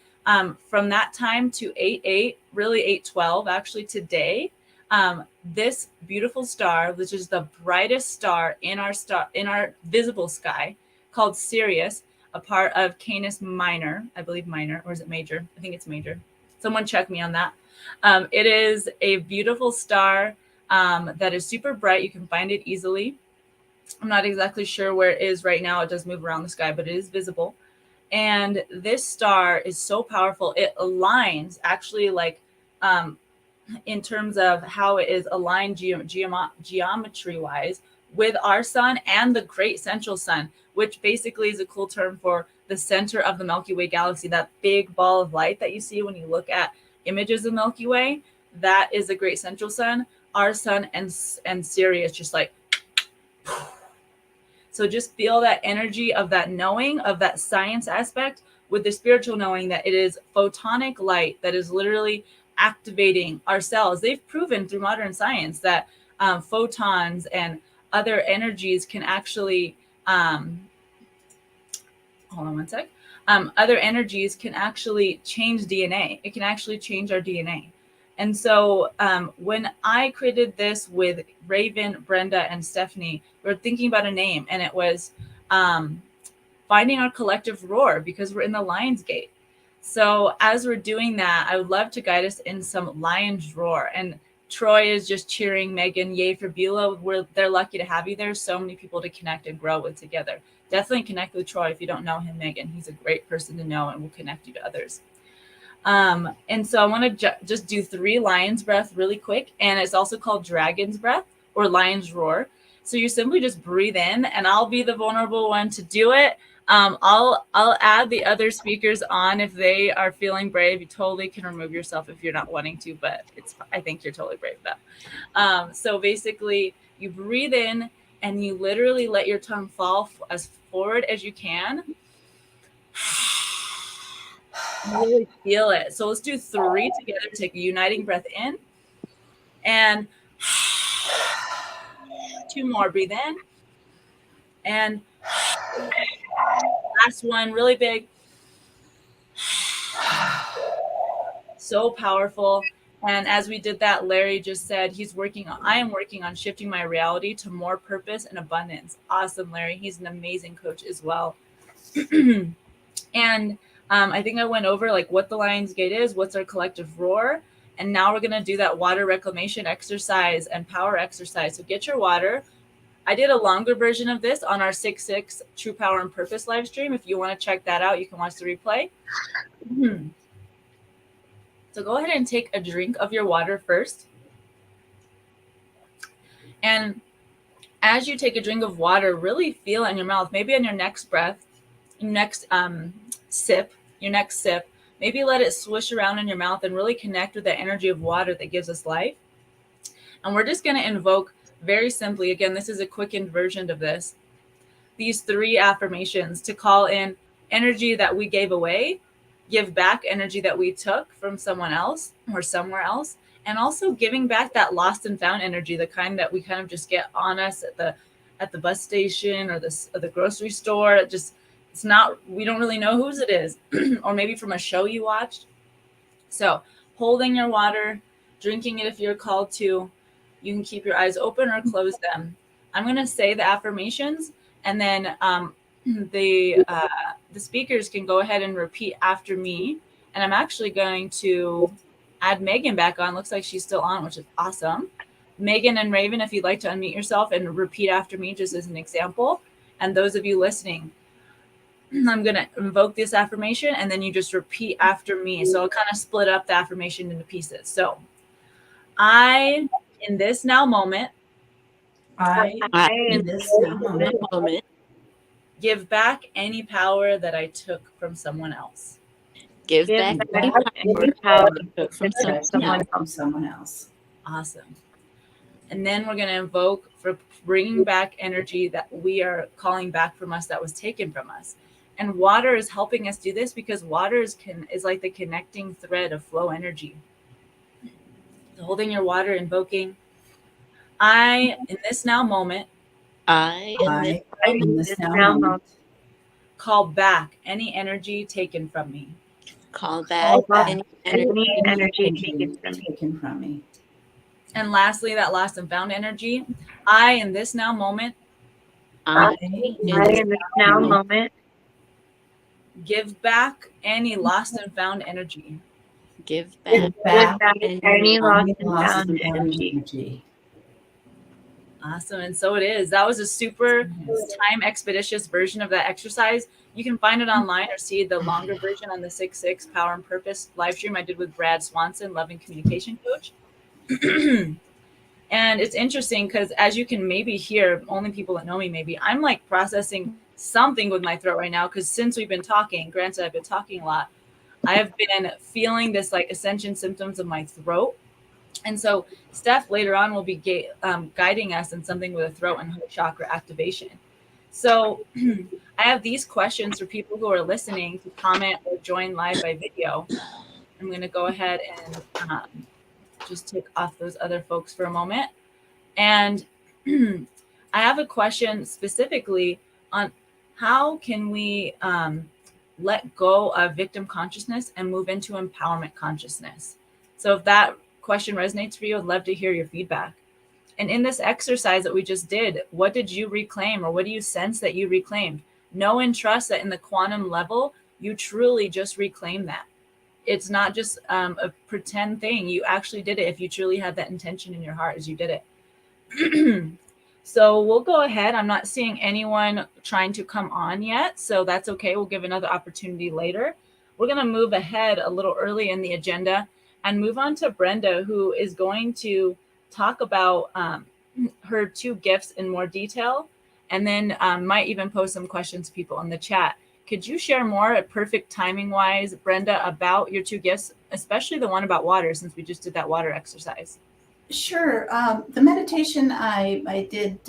From that time to 8/8, really 8/12 actually today, this beautiful star, which is the brightest star in our visible sky, called Sirius, a part of Canis Minor, I believe minor, or is it major? I think it's major. Someone check me on that. It is a beautiful star that is super bright. You can find it easily. I'm not exactly sure where it is right now. It does move around the sky, but it is visible. And this star is so powerful. It aligns actually like in terms of how it is aligned geometry wise with our sun and the great central sun, which basically is a cool term for the center of the Milky Way galaxy, that big ball of light that you see when you look at images of Milky Way. That is the great central sun. Our sun and Sirius just like, so just feel that energy of that knowing, of that science aspect with the spiritual knowing that it is photonic light that is literally activating our cells. They've proven through modern science that photons and other energies can actually, hold on one sec. Other energies can actually change DNA. It can actually change our DNA. And so when I created this with Raven, Brenda, and Stephanie, we were thinking about a name, and it was finding our collective roar, because we're in the Lionsgate. So as we're doing that, I would love to guide us in some lion's roar. And Troy is just cheering Megan, yay for Beulah. They're lucky to have you there. So many people to connect and grow with together. Definitely connect with Troy if you don't know him, Megan. He's a great person to know and will connect you to others. And so I want to just do 3 lion's breath really quick. And it's also called dragon's breath or lion's roar. So you simply just breathe in, and I'll be the vulnerable one to do it. I'll add the other speakers on if they are feeling brave. You totally can remove yourself if you're not wanting to, but I think you're totally brave enough. So basically you breathe in and you literally let your tongue fall as forward as you can. Really feel it. So let's do 3 together. Take a uniting breath in, and 2 more. Breathe in, and last one, really big. So powerful. And as we did that, Larry just said I am working on shifting my reality to more purpose and abundance. Awesome, Larry. He's an amazing coach as well. And I think I went over like what the Lionsgate is, what's our collective roar. And now we're going to do that water reclamation exercise and power exercise. So get your water. I did a longer version of this on our 6/6 True Power and Purpose live stream. If you want to check that out, you can watch the replay. So go ahead and take a drink of your water first. And as you take a drink of water, really feel it in your mouth, maybe on your next breath, your next sip, maybe let it swish around in your mouth and really connect with the energy of water that gives us life. And we're just going to invoke very simply, again, this is a quickened version of this, these 3 affirmations to call in energy that we gave away, give back energy that we took from someone else or somewhere else, and also giving back that lost and found energy, the kind that we kind of just get on us at the bus station or the grocery store. It's not, we don't really know whose it is, or maybe from a show you watched. So holding your water, drinking it if you're called to. You can keep your eyes open or close them. I'm going to say the affirmations, and then the speakers can go ahead and repeat after me. And I'm actually going to add Megan back on. Looks like she's still on, which is awesome. Megan and Raven, if you'd like to unmute yourself and repeat after me, just as an example. And those of you listening, I'm going to invoke this affirmation, and then you just repeat after me. So I'll kind of split up the affirmation into pieces. So I, in this now moment, in this now moment, give back any power that I took from someone else. Give back any power from someone else. Awesome. And then we're going to invoke for bringing back energy that we are calling back from us that was taken from us. And water is helping us do this because water is like the connecting thread of flow energy. So holding your water, invoking, I, in this now moment, in this now moment, call back any energy taken from me. Call back any energy taken from me. And lastly, that lost and found energy, I, in this now moment, give back any lost and found energy. give back, any lost Any and lost found and found energy. energy. Awesome. And so it is. That was a super time expeditious version of that exercise. You can find it online or see the longer version on the 6/6 Power and Purpose live stream I did with Brad Swanson, Love and Communication Coach. And it's interesting because, as you can maybe hear, only people that know me maybe, I'm like processing something with my throat right now, because since we've been talking, granted I've been talking a lot, I have been feeling this like ascension symptoms of my throat. And so Steph later on will be guiding us in something with a throat and heart chakra activation. So I have these questions for people who are listening to comment or join live by video. I'm going to go ahead and just take off those other folks for a moment. And I have a question specifically on how can we let go of victim consciousness and move into empowerment consciousness. So if that question resonates for you, I'd love to hear your feedback. And in this exercise that we just did, what did you reclaim, or what do you sense that you reclaimed? Know and trust that in the quantum level, you truly just reclaim that. It's not just a pretend thing. You actually did it if you truly had that intention in your heart as you did it. So we'll go ahead. I'm not seeing anyone trying to come on yet, so that's okay. We'll give another opportunity later. We're going to move ahead a little early in the agenda and move on to Brenda, who is going to talk about her 2 gifts in more detail, and then might even pose some questions to people in the chat. Could you share more, at perfect timing wise, Brenda, about your 2 gifts, especially the one about water, since we just did that water exercise? Sure. The meditation I did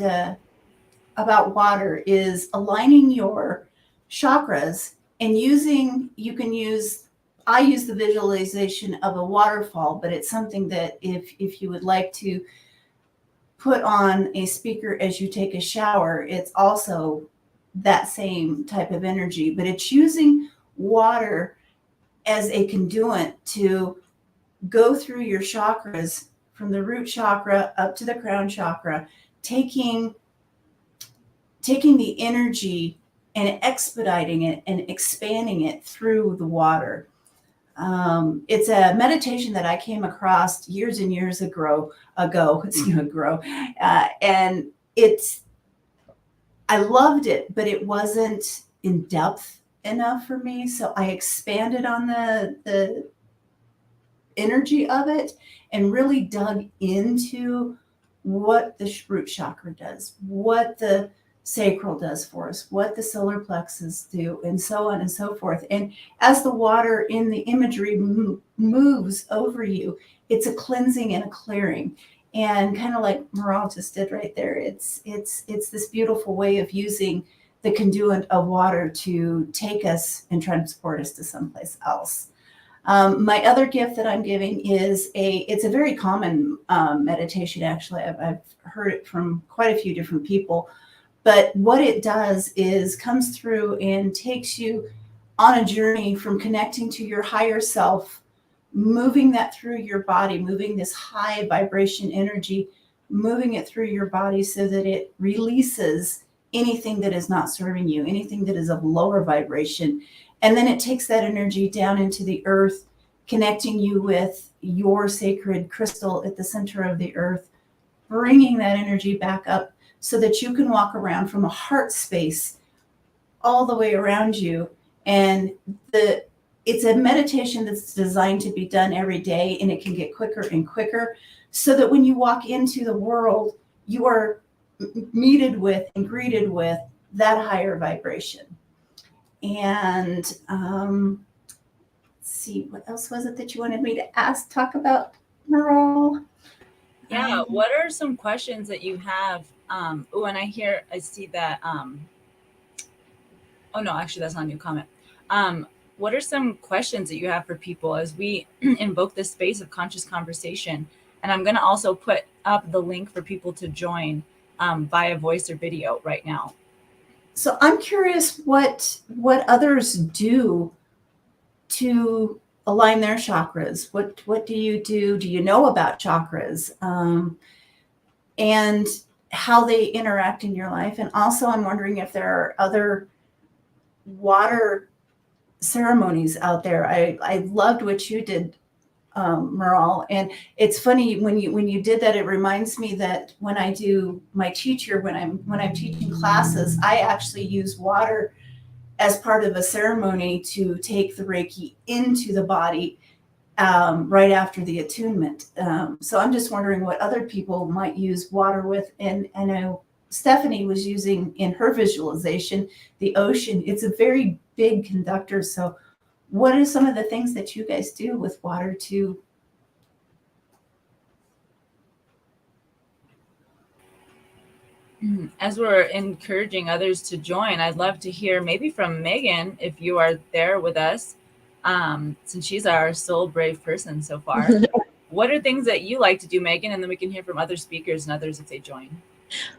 about water is aligning your chakras and I use the visualization of a waterfall, but it's something that if you would like to put on a speaker as you take a shower, it's also that same type of energy, but it's using water as a conduit to go through your chakras from the root chakra up to the crown chakra, taking the energy and expediting it and expanding it through the water. It's a meditation that I came across years and years ago, and I loved it, but it wasn't in depth enough for me. So I expanded on the energy of it and really dug into what the root chakra does, what the sacral does for us, what the solar plexus do, and so on and so forth. And as the water in the imagery moves over you, it's a cleansing and a clearing. And kind of like Meral just did right there, it's this beautiful way of using the conduit of water to take us and transport us to someplace else. My other gift that I'm giving is it's a very common meditation, actually. I've heard it from quite a few different people. But what it does is comes through and takes you on a journey from connecting to your higher self, moving that through your body, moving this high vibration energy, moving it through your body so that it releases anything that is not serving you, anything that is of lower vibration. And then it takes that energy down into the earth, connecting you with your sacred crystal at the center of the earth, bringing that energy back up so that you can walk around from a heart space all the way around you. And it's a meditation that's designed to be done every day, and it can get quicker and quicker so that when you walk into the world, you are meted with and greeted with that higher vibration. And let's see, what else was it that you wanted me to talk about, Meral? Yeah, what are some questions that you have? And I see that. Oh no, actually, that's not a new comment. What are some questions that you have for people as we invoke this space of conscious conversation? And I'm going to also put up the link for people to join via voice or video right now. So I'm curious what others do to align their chakras. What do you do? Do you know about chakras and how they interact in your life? And also, I'm wondering if there are other water ceremonies out there. I loved what you did, Meral. And it's funny when you did that, it reminds me that when I do my teacher, when I'm teaching classes, I actually use water as part of a ceremony to take the Reiki into the body right after the attunement. So I'm just wondering what other people might use water with. And I know Stephanie was using in her visualization the ocean. It's a very big conductor. So what are some of the things that you guys do with water to? As we're encouraging others to join, I'd love to hear maybe from Megan, if you are there with us, since she's our sole brave person so far. What are things that you like to do, Megan? And then we can hear from other speakers and others if they join.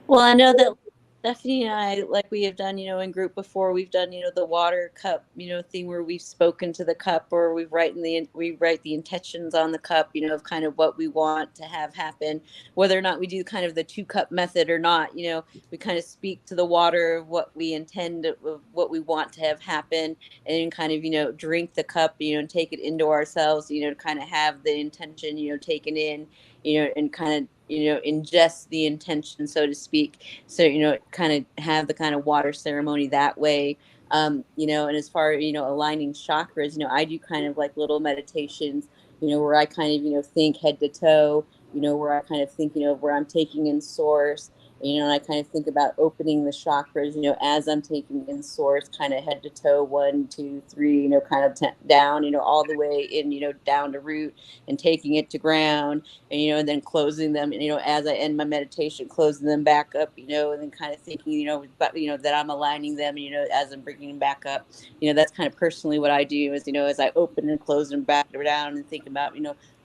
Well, I know that Stephanie and I, like we have done, in group before, we've done, the water cup, thing where we've spoken to the cup, or we write the intentions on the cup, of kind of what we want to have happen, whether or not we do kind of the 2-cup method or not, we kind of speak to the water of what we intend, of what we want to have happen, and kind of, drink the cup, and take it into ourselves, to kind of have the intention, taken in, and kind of, ingest the intention, so to speak. So, kind of have the kind of water ceremony that way. And as far as, aligning chakras, I do kind of like little meditations, where I kind of, think head to toe, where I kind of think, where I'm taking in source, and I kind of think about opening the chakras, as I'm taking in source, kind of head to toe, 1, 2, 3, kind of down, all the way in, down to root, and taking it to ground, and, and then closing them, and, as I end my meditation, closing them back up, and then kind of thinking, but, that I'm aligning them, as I'm bringing them back up. That's kind of personally what I do is, as I open and close them back down, and think about,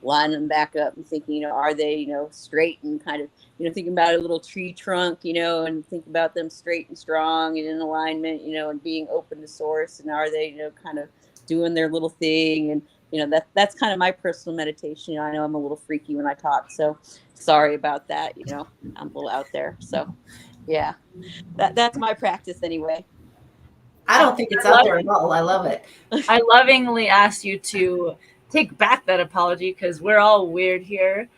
line them back up, and thinking, are they, straight, and kind of, thinking about a little tree trunk, and think about them straight and strong and in alignment, and being open to source, and are they, kind of doing their little thing. And that's kind of my personal meditation. I know I'm a little freaky when I talk, so sorry about that. I'm a little out there. So yeah, that's my practice anyway. I don't think it's out there at all. I love it. I lovingly asked you to take back that apology, because we're all weird here,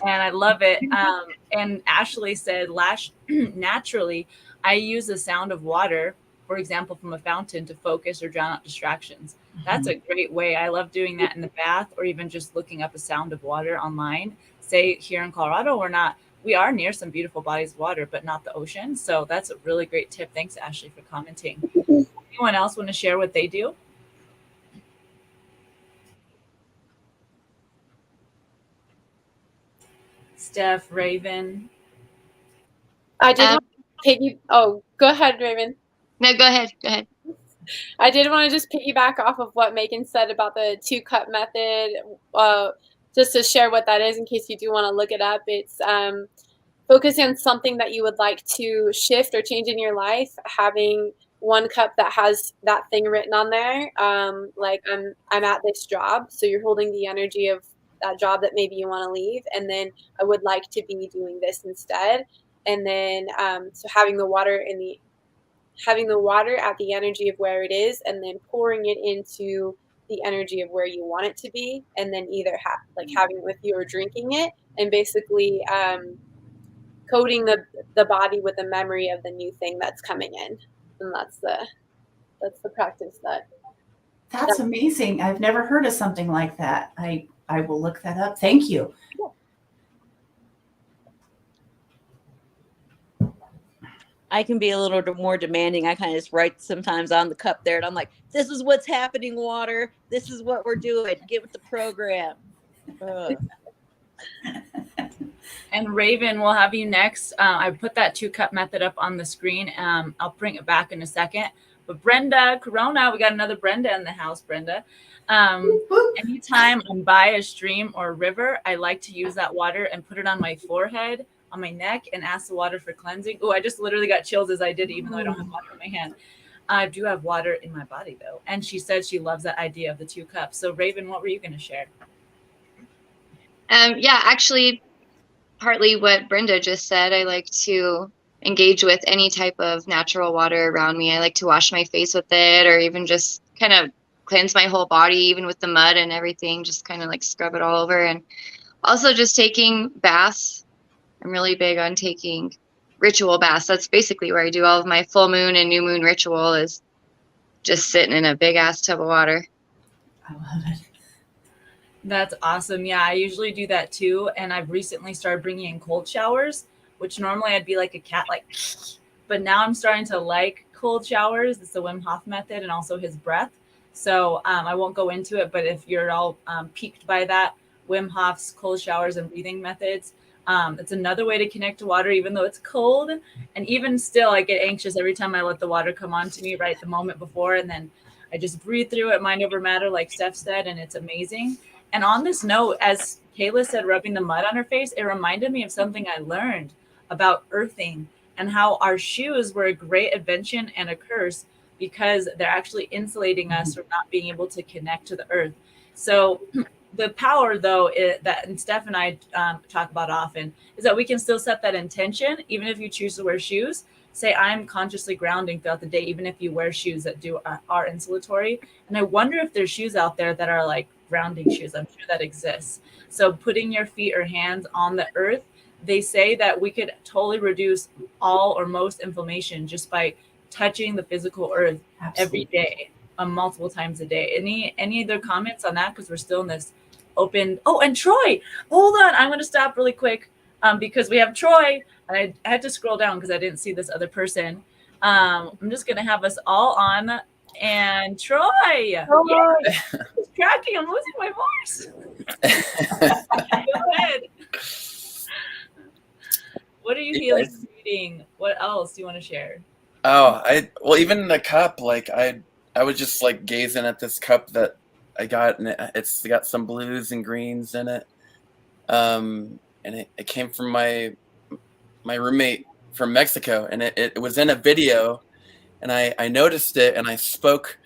and I love it. And Ashley said, naturally, I use the sound of water, for example, from a fountain, to focus or drown out distractions. That's a great way. I love doing that in the bath, or even just looking up a sound of water online. Say here in Colorado, we are near some beautiful bodies of water, but not the ocean. So that's a really great tip. Thanks, Ashley, for commenting. Anyone else want to share what they do? Steph, Raven. I did want to go ahead, Raven. No, go ahead. I did want to just piggyback off of what Megan said about the 2-cup method, just to share what that is in case you do want to look it up. It's focusing on something that you would like to shift or change in your life, having 1 cup that has that thing written on there. Like I'm at this job, so you're holding the energy of that job that maybe you want to leave, and then I would like to be doing this instead. And then so having the water at the energy of where it is, and then pouring it into the energy of where you want it to be, and then either having it with you or drinking it, and basically coating the body with the memory of the new thing that's coming in. And that's the practice That's amazing. I've never heard of something like that. I will look that up. Thank you. I can be a little more demanding. I kind of just write sometimes on the cup there, and I'm like, this is what's happening, water. This is what we're doing. Get with the program. And Raven, we'll have you next. I put that 2-cup method up on the screen. I'll bring it back in a second. But Brenda, Corona, we got another Brenda in the house, Brenda. Anytime I'm by a stream or a river, I like to use that water and put it on my forehead, on my neck, and ask the water for cleansing. Oh, I just literally got chills as I did it, even though I don't have water in my hand. I do have water in my body, though. And she said she loves that idea of the 2 cups. So, Raven, what were you going to share? Yeah, actually, partly what Brenda just said. I like to engage with any type of natural water around me. I like to wash my face with it, or even just kind of cleanse my whole body, even with the mud and everything, just kind of like scrub it all over. And also just taking baths. I'm really big on taking ritual baths. That's basically where I do all of my full moon and new moon ritual, is just sitting in a big ass tub of water. I love it. That's awesome. Yeah, I usually do that too. And I've recently started bringing in cold showers, which normally I'd be like a cat, like, but now I'm starting to like cold showers. It's the Wim Hof method and also his breath. So I won't go into it, but if you're all piqued by that, Wim Hof's cold showers and breathing methods, it's another way to connect to water, even though it's cold. And even still, I get anxious every time I let the water come on to me right the moment before. And then I just breathe through it, mind over matter, like Steph said, and it's amazing. And on this note, as Kayla said, rubbing the mud on her face, it reminded me of something I learned about earthing and how our shoes were a great invention and a curse because they're actually insulating us from not being able to connect to the earth. So the power, though, that and Steph and I talk about often, is that we can still set that intention, even if you choose to wear shoes. Say, I'm consciously grounding throughout the day, even if you wear shoes that are insulatory. And I wonder if there's shoes out there that are like grounding shoes. I'm sure that exists. So putting your feet or hands on the earth, they say that we could totally reduce all or most inflammation just by touching the physical earth every day, multiple times a day. Any other comments on that? Because we're still in this open. Oh, and Troy, hold on. I'm going to stop really quick because we have Troy. And I had to scroll down because I didn't see this other person. I'm just going to have us all on. And Troy, it's cracking. I'm losing my voice. Go ahead. What are you feeling, reading? What else do you want to share? Oh, well, even the cup, like I was just like gazing at this cup that I got, and it's got some blues and greens in it. And it came from my roommate from Mexico, and it was in a video, and I noticed it, and I spoke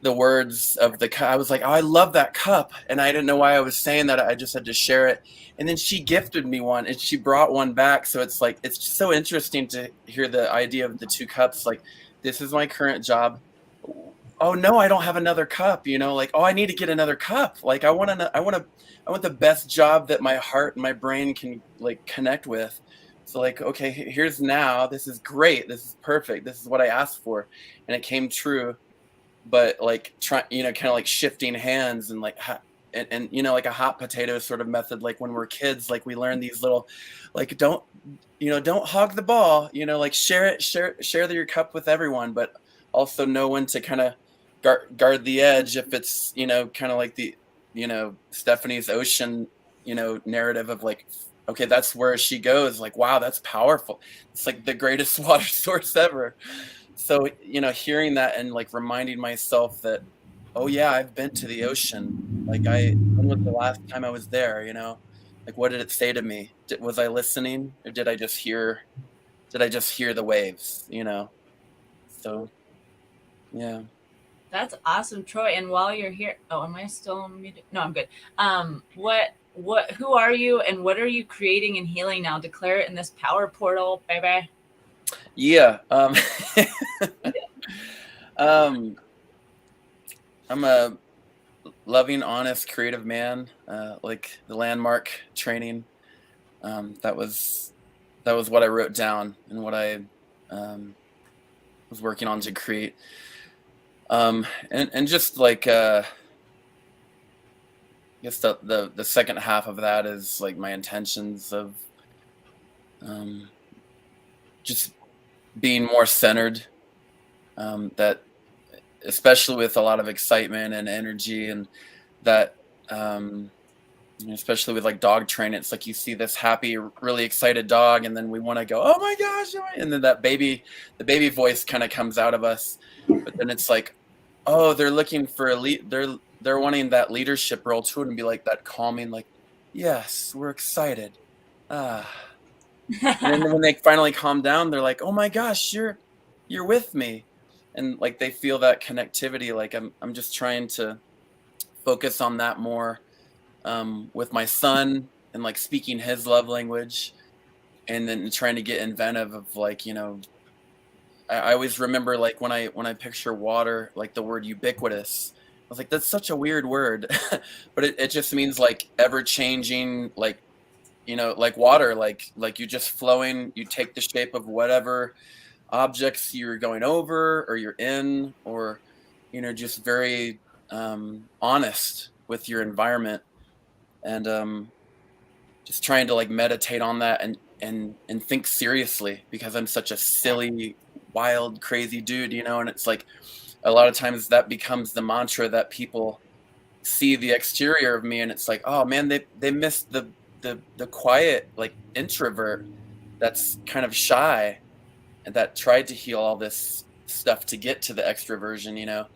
the words of the cup. I was like, oh, I love that cup. And I didn't know why I was saying that. I just had to share it. And then she gifted me one, and she brought one back. So it's like, it's just so interesting to hear the idea of the two cups. Like, this is my current job. Oh no, I don't have another cup, like, oh, I need to get another cup. Like, I want the best job that my heart and my brain can like connect with. So like, okay, here's now, this is great. This is perfect. This is what I asked for. And it came true. But like kind of like shifting hands and like, and like a hot potato sort of method. Like when we're kids, like we learn these little, like, don't hog the ball, like share your cup with everyone, but also know when to kind of guard the edge. If it's, kind of like the, Stephanie's ocean, narrative of like, okay, that's where she goes. Like, wow, that's powerful. It's like the greatest water source ever. So, hearing that and like reminding myself that, oh yeah, I've been to the ocean. Like when was the last time I was there? Like, what did it say to me? Was I listening, or did I just hear the waves? So, yeah. That's awesome, Troy. And while you're here, oh, am I still muted? No, I'm good. Who are you, and what are you creating and healing now? Declare it in this power portal, baby. Yeah. I'm a loving, honest, creative man. Like the landmark training. That was what I wrote down and what I was working on to create. And just like I guess the second half of that is like my intentions of just being more centered, that especially with a lot of excitement and energy, and that especially with like dog training, it's like you see this happy, really excited dog, and then we want to go, oh my gosh, and then the baby voice kind of comes out of us, but then it's like, oh, they're looking for they're wanting that leadership role too, and be like that calming, like, yes, we're excited. And then when they finally calm down, they're like, oh my gosh, you're with me. And like they feel that connectivity. Like I'm just trying to focus on that more with my son, and like speaking his love language, and then trying to get inventive of like, I always remember like when I picture water, like the word ubiquitous, was like, that's such a weird word, but it just means like ever changing, like, you know, like water, like you just flowing, you take the shape of whatever objects you're going over or you're in, or, you know, just very honest with your environment, and just trying to like meditate on that and think seriously, because I'm such a silly, wild, crazy dude, you know, and it's like a lot of times that becomes the mantra that people see the exterior of me, and it's like, oh man, they missed the quiet, like, introvert that's kind of shy and that tried to heal all this stuff to get to the extroversion, you know.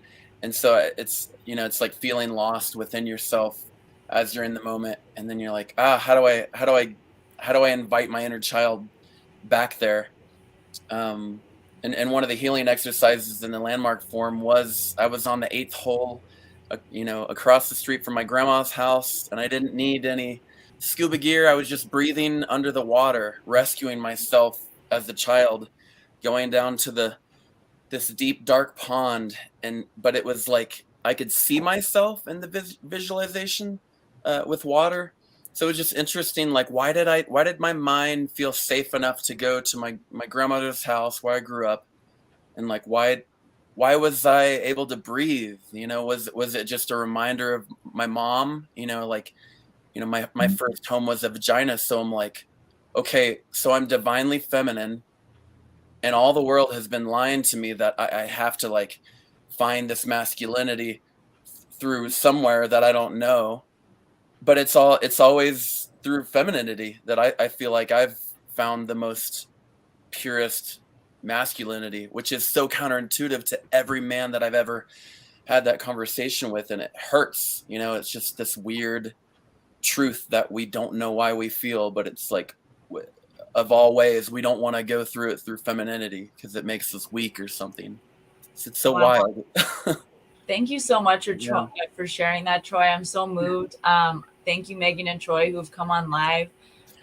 And so it's, you know, it's like feeling lost within yourself as you're in the moment, and then you're like, how do I invite my inner child back there? And one of the healing exercises in the landmark form was, I was on the 8th hole, you know, across the street from my grandma's house, and I didn't need any scuba gear. I was just breathing under the water, rescuing myself as a child, going down to this deep dark pond, but it was like I could see myself in the visualization with water. So it was just interesting, like, why did my mind feel safe enough to go to my grandmother's house where I grew up, and like why was I able to breathe? You know, was it just a reminder of my mom? You know, like, you know, my first home was a vagina, so I'm like, okay, so I'm divinely feminine, and all the world has been lying to me that I have to like find this masculinity through somewhere that I don't know. But it's always through femininity that I feel like I've found the most purest masculinity, which is so counterintuitive to every man that I've ever had that conversation with, and it hurts. You know, it's just this weird truth that we don't know why we feel, but it's like, of all ways, we don't want to go through it through femininity because it makes us weak or something. It's so wild. Thank you so much for sharing that, Troy. I'm so moved. Thank you, Megan and Troy, who have come on live.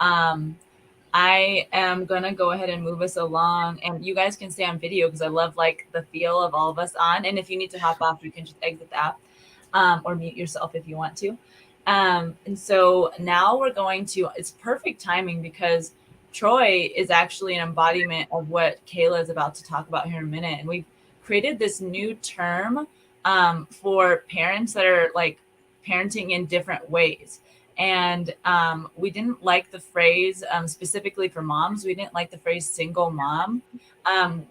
I am going to go ahead and move us along, and you guys can stay on video because I love like the feel of all of us on. And if you need to hop off, you can just exit the app or mute yourself if you want to. And so now we're going to, it's perfect timing because Troy is actually an embodiment of what Kayla is about to talk about here in a minute. And we've created this new term for parents that are like parenting in different ways. And we didn't like the phrase specifically for moms. We didn't like the phrase single mom.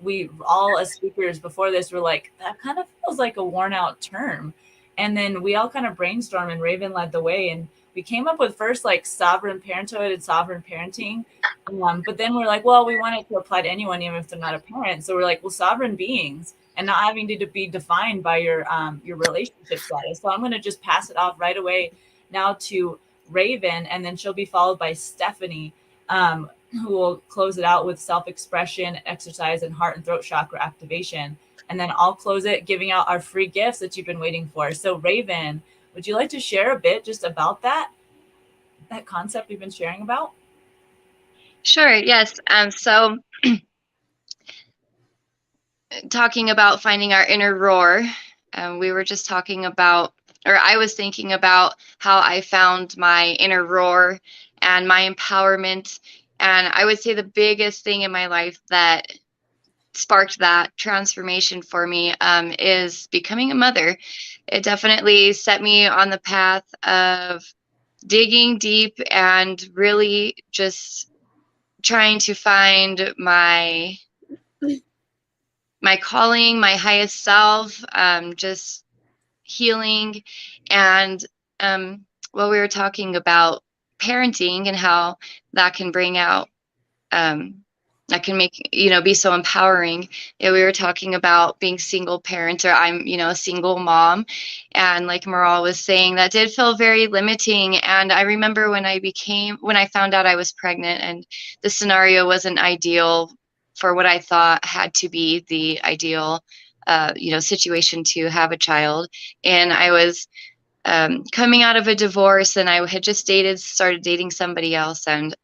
We all, as speakers before this, were like, that kind of feels like a worn out term. And then we all kind of brainstormed, and Raven led the way. And we came up with first like sovereign parenthood and sovereign parenting. But then we're like, well, we want it to apply to anyone, even if they're not a parent. So we're like, well, sovereign beings, and not having to be defined by your relationship status. So I'm going to just pass it off right away now to Raven, and then she'll be followed by Stephanie, who will close it out with self-expression, exercise, and heart and throat chakra activation. And then I'll close it giving out our free gifts that you've been waiting for. So Raven, would you like to share a bit just about that concept we've been sharing about? Sure, yes. So talking about finding our inner roar, we were just talking about, or I was thinking about how I found my inner roar and my empowerment. And I would say the biggest thing in my life that sparked that transformation for me is becoming a mother. It definitely set me on the path of digging deep and really just trying to find my calling, my highest self, just healing. And well, we were talking about parenting and how that can bring out that can make, be so empowering. We were talking about being single parents, or I'm, a single mom. And like Meral was saying, that did feel very limiting. And I remember when I found out I was pregnant, and the scenario wasn't ideal for what I thought had to be the ideal, situation to have a child. And I was coming out of a divorce, and I had just started dating somebody else. And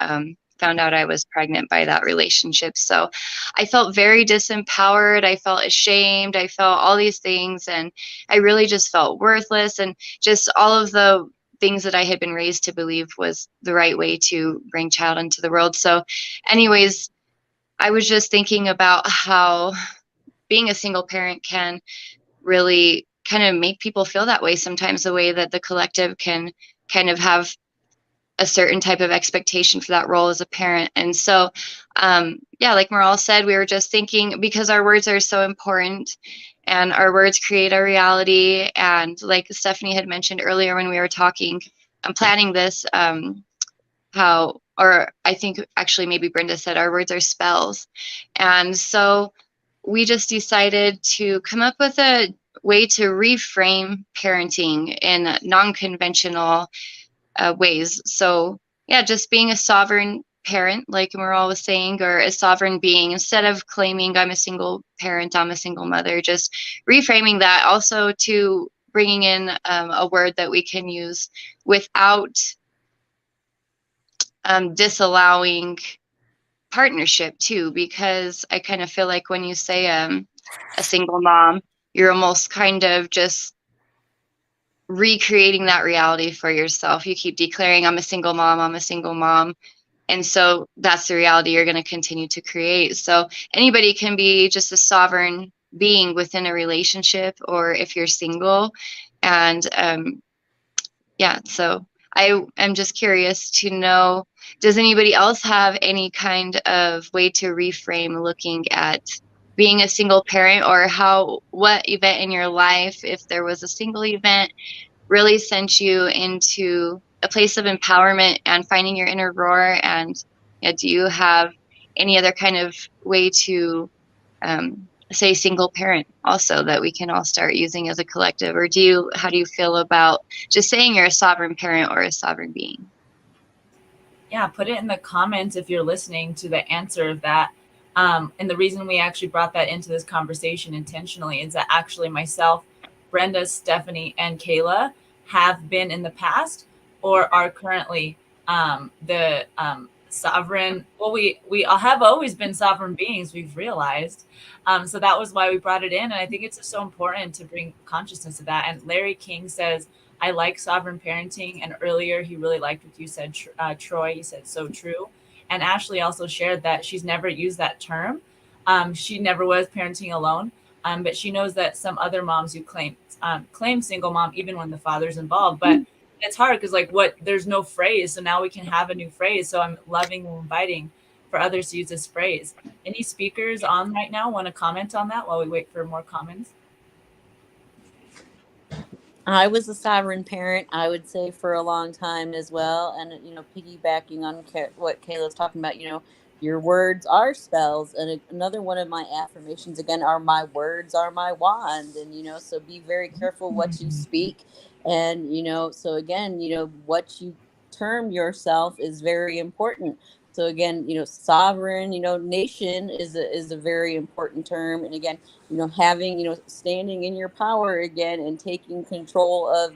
found out I was pregnant by that relationship. So I felt very disempowered. I felt ashamed. I felt all these things, and I really just felt worthless, and just all of the things that I had been raised to believe was the right way to bring child into the world. So anyways, I was just thinking about how being a single parent can really kind of make people feel that way sometimes, the way that the collective can kind of have a certain type of expectation for that role as a parent. And so, yeah, like Meral said, we were just thinking, because our words are so important and our words create our reality. And like Stephanie had mentioned earlier when we were talking, I'm planning this, how, or I think actually maybe Brenda said our words are spells. And so we just decided to come up with a way to reframe parenting in non-conventional ways. So yeah, just being a sovereign parent, like Meral was saying, or a sovereign being, instead of claiming I'm a single parent, I'm a single mother, just reframing that, also to bringing in a word that we can use without disallowing partnership too, because I kind of feel like when you say a single mom, you're almost kind of just recreating that reality for yourself. You keep declaring, I'm a single mom, I'm a single mom. And so that's the reality you're going to continue to create. So anybody can be just a sovereign being within a relationship, or if you're single. And yeah, so I am just curious to know, does anybody else have any kind of way to reframe looking at being a single parent, or what event in your life, if there was a single event, really sent you into a place of empowerment and finding your inner roar? And yeah, do you have any other kind of way to say single parent also that we can all start using as a collective? Or how do you feel about just saying you're a sovereign parent or a sovereign being? Yeah, put it in the comments if you're listening to the answer of that. And the reason we actually brought that into this conversation intentionally is that actually myself, Brenda, Stephanie, and Kayla have been in the past or are currently the sovereign. Well, we all have always been sovereign beings, we've realized. So that was why we brought it in. And I think it's just so important to bring consciousness to that. And Larry King says, I like sovereign parenting. And earlier, he really liked what you said, Troy. He said, so true. And Ashley also shared that she's never used that term. She never was parenting alone. But she knows that some other moms who claim single mom, even when the father's involved. But it's hard because there's no phrase. So now we can have a new phrase. So I'm loving and inviting for others to use this phrase. Any speakers on right now want to comment on that while we wait for more comments? I was a sovereign parent, I would say, for a long time as well. And, piggybacking on what Kayla's talking about, your words are spells. And another one of my affirmations, again, are my words are my wand. And, so be very careful what you speak. And, so again, what you term yourself is very important. So again, sovereign, nation is a very important term. And again, having, standing in your power again and taking control of,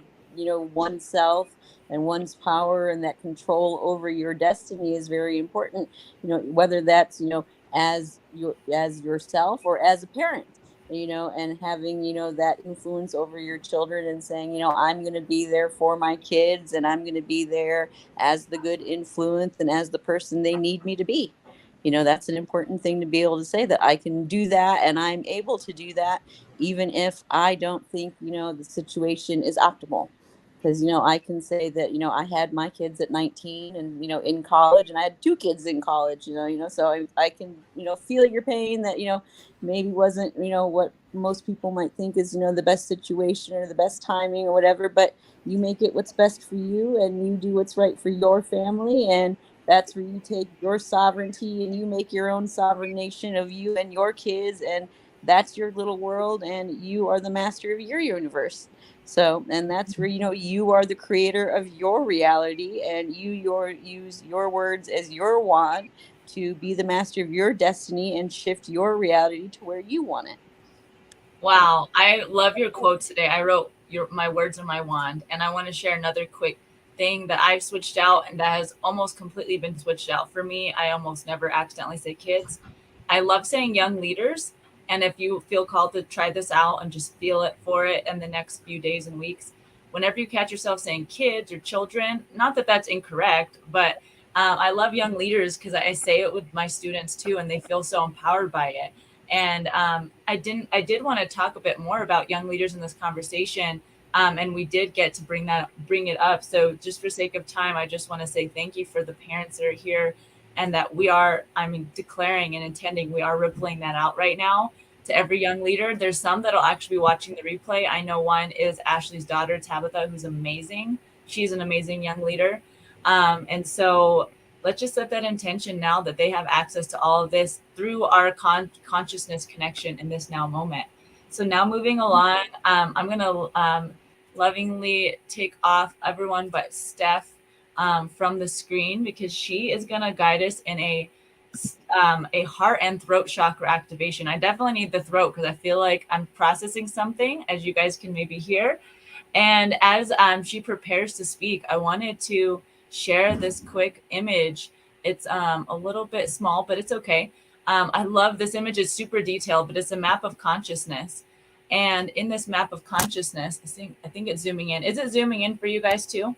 oneself and one's power, and that control over your destiny is very important, whether that's, as yourself or as a parent, and having, that influence over your children and saying, I'm going to be there for my kids, and I'm going to be there as the good influence and as the person they need me to be. That's an important thing to be able to say, that I can do that and I'm able to do that, even if I don't think, the situation is optimal. Because, I can say that, I had my kids at 19 and, in college, and I had 2 kids in college, so I can, feel your pain that, maybe wasn't, what most people might think is, the best situation or the best timing or whatever, but you make it what's best for you and you do what's right for your family. And that's where you take your sovereignty and you make your own sovereign nation of you and your kids. And that's your little world. And you are the master of your universe. So, and that's where, you are the creator of your reality, and use your words as your wand to be the master of your destiny and shift your reality to where you want it. Wow. I love your quotes today. I wrote my words are my wand. And I want to share another quick thing that I've switched out and that has almost completely been switched out. For me, I almost never accidentally say kids. I love saying young leaders. And if you feel called to try this out and just feel it for it in the next few days and weeks, whenever you catch yourself saying kids or children, not that that's incorrect, but I love young leaders because I say it with my students too, and they feel so empowered by it. And I did want to talk a bit more about young leaders in this conversation, and we did get to bring it up. So just for sake of time, I just want to say thank you for the parents that are here, and that we are, declaring and intending, we are rippling that out right now to every young leader. There's some that'll actually be watching the replay. I know one is Ashley's daughter, Tabitha, who's amazing. She's an amazing young leader. And so let's just set that intention now that they have access to all of this through our consciousness connection in this now moment. So now moving along, I'm going to lovingly take off everyone but Steph from the screen, because she is going to guide us in a heart and throat chakra activation. I definitely need the throat because I feel like I'm processing something, as you guys can maybe hear. And as she prepares to speak, I wanted to share this quick image. It's a little bit small, but it's okay. I love this image. It's super detailed, but it's a map of consciousness. And in this map of consciousness, I think it's zooming in. Is it zooming in for you guys too?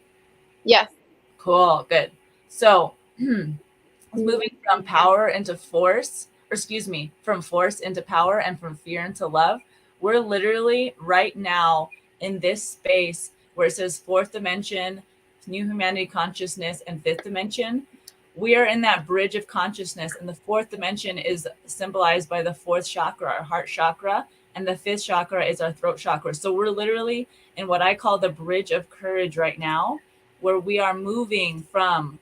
Yeah. Cool. Good. So moving from power into force, or excuse me, from force into power and from fear into love. We're literally right now in this space where it says fourth dimension, new humanity consciousness, and fifth dimension. We are in that bridge of consciousness, and the fourth dimension is symbolized by the fourth chakra, our heart chakra, and the fifth chakra is our throat chakra. So we're literally in what I call the bridge of courage right now, where we are moving from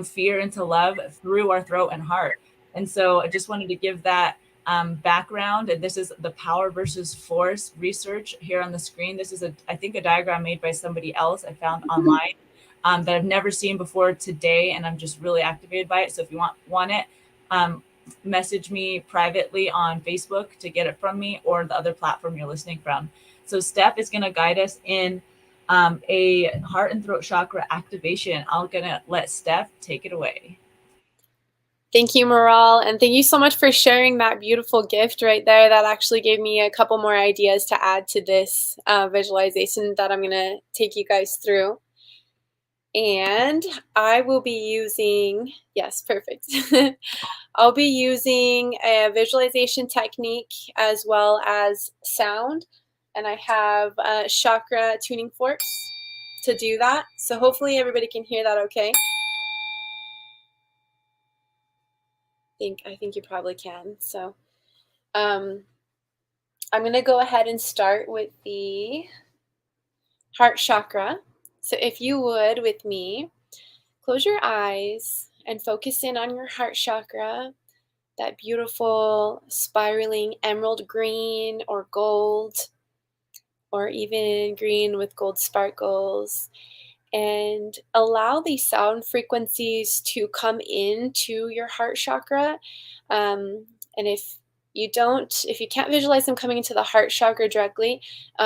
fear into love through our throat and heart. And so I just wanted to give that background. And this is the power versus force research here on the screen. This is I think a diagram made by somebody else I found online that I've never seen before today. And I'm just really activated by it. So if you want it, message me privately on Facebook to get it from me, or the other platform you're listening from. So Steph is going to guide us in a heart and throat chakra activation. I'm going to let Steph take it away. Thank you, Meral, and thank you so much for sharing that beautiful gift right there. That actually gave me a couple more ideas to add to this visualization that I'm going to take you guys through. And I will be using, yes, perfect. I'll be using a visualization technique as well as sound. And I have chakra tuning forks to do that. So hopefully everybody can hear that okay. I think you probably can. So I'm going to go ahead and start with the heart chakra. So if you would, with me, close your eyes and focus in on your heart chakra, that beautiful spiraling emerald green or gold, or even green with gold sparkles, and allow these sound frequencies to come into your heart chakra. And if you can't visualize them coming into the heart chakra directly,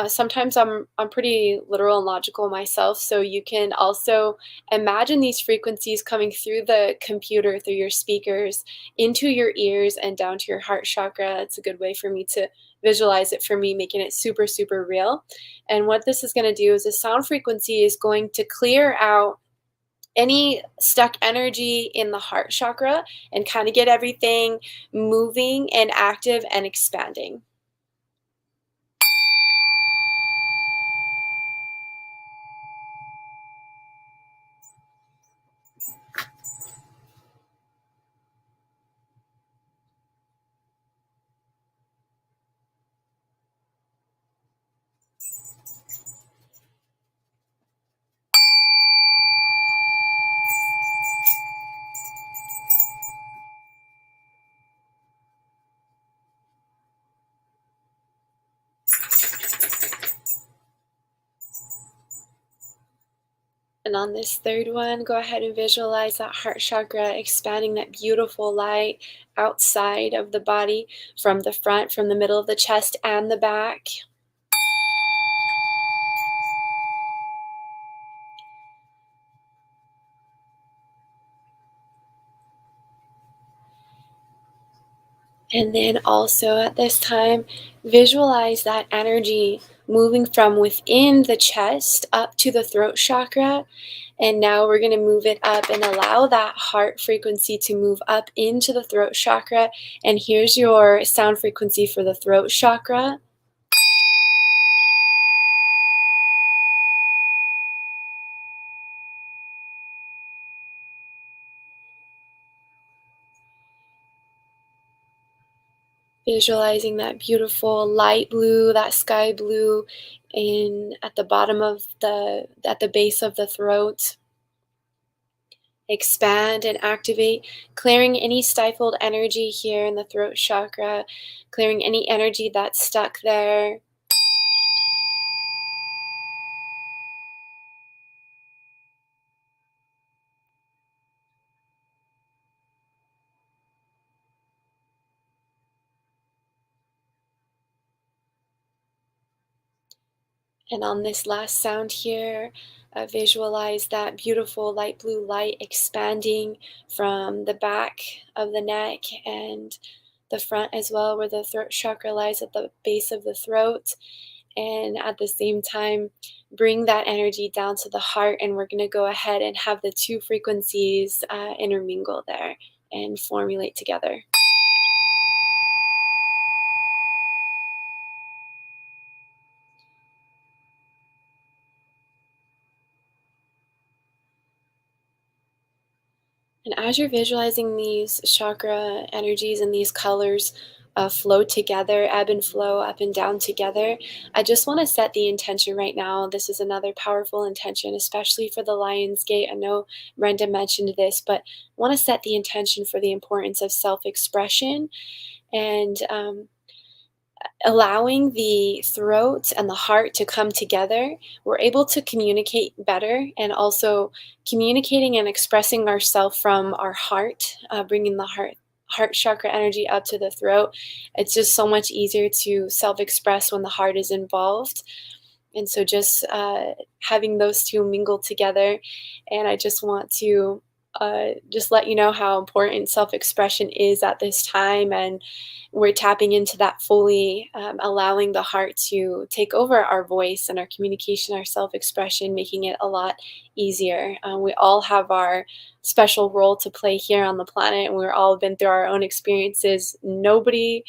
sometimes I'm pretty literal and logical myself. So you can also imagine these frequencies coming through the computer, through your speakers, into your ears and down to your heart chakra. It's a good way for me to visualize it, for me, making it super, super real. And what this is going to do is the sound frequency is going to clear out any stuck energy in the heart chakra and kind of get everything moving and active and expanding. And on this third one, go ahead and visualize that heart chakra expanding, that beautiful light outside of the body, from the front, from the middle of the chest and the back. And then also at this time, visualize that energy moving from within the chest up to the throat chakra. And now we're going to move it up and allow that heart frequency to move up into the throat chakra. And here's your sound frequency for the throat chakra. Visualizing that beautiful light blue, that sky blue at the bottom of at the base of the throat. Expand and activate, clearing any stifled energy here in the throat chakra, clearing any energy that's stuck there. And on this last sound here, visualize that beautiful light blue light expanding from the back of the neck and the front as well, where the throat chakra lies at the base of the throat. And at the same time, bring that energy down to the heart. And we're going to go ahead and have the two frequencies intermingle there and formulate together. And as you're visualizing these chakra energies and these colors flow together, ebb and flow up and down together, I just want to set the intention right now. This is another powerful intention, especially for the Lionsgate. I know Brenda mentioned this, but I want to set the intention for the importance of self-expression and allowing the throat and the heart to come together. We're able to communicate better, and also communicating and expressing ourselves from our heart, bringing the heart chakra energy up to the throat. It's just so much easier to self-express when the heart is involved. And so just having those two mingle together. And I just want to just let you know how important self-expression is at this time, and we're tapping into that fully, allowing the heart to take over our voice and our communication, our self-expression, making it a lot easier. We all have our special role to play here on the planet, and we've all been through our own experiences. Nobody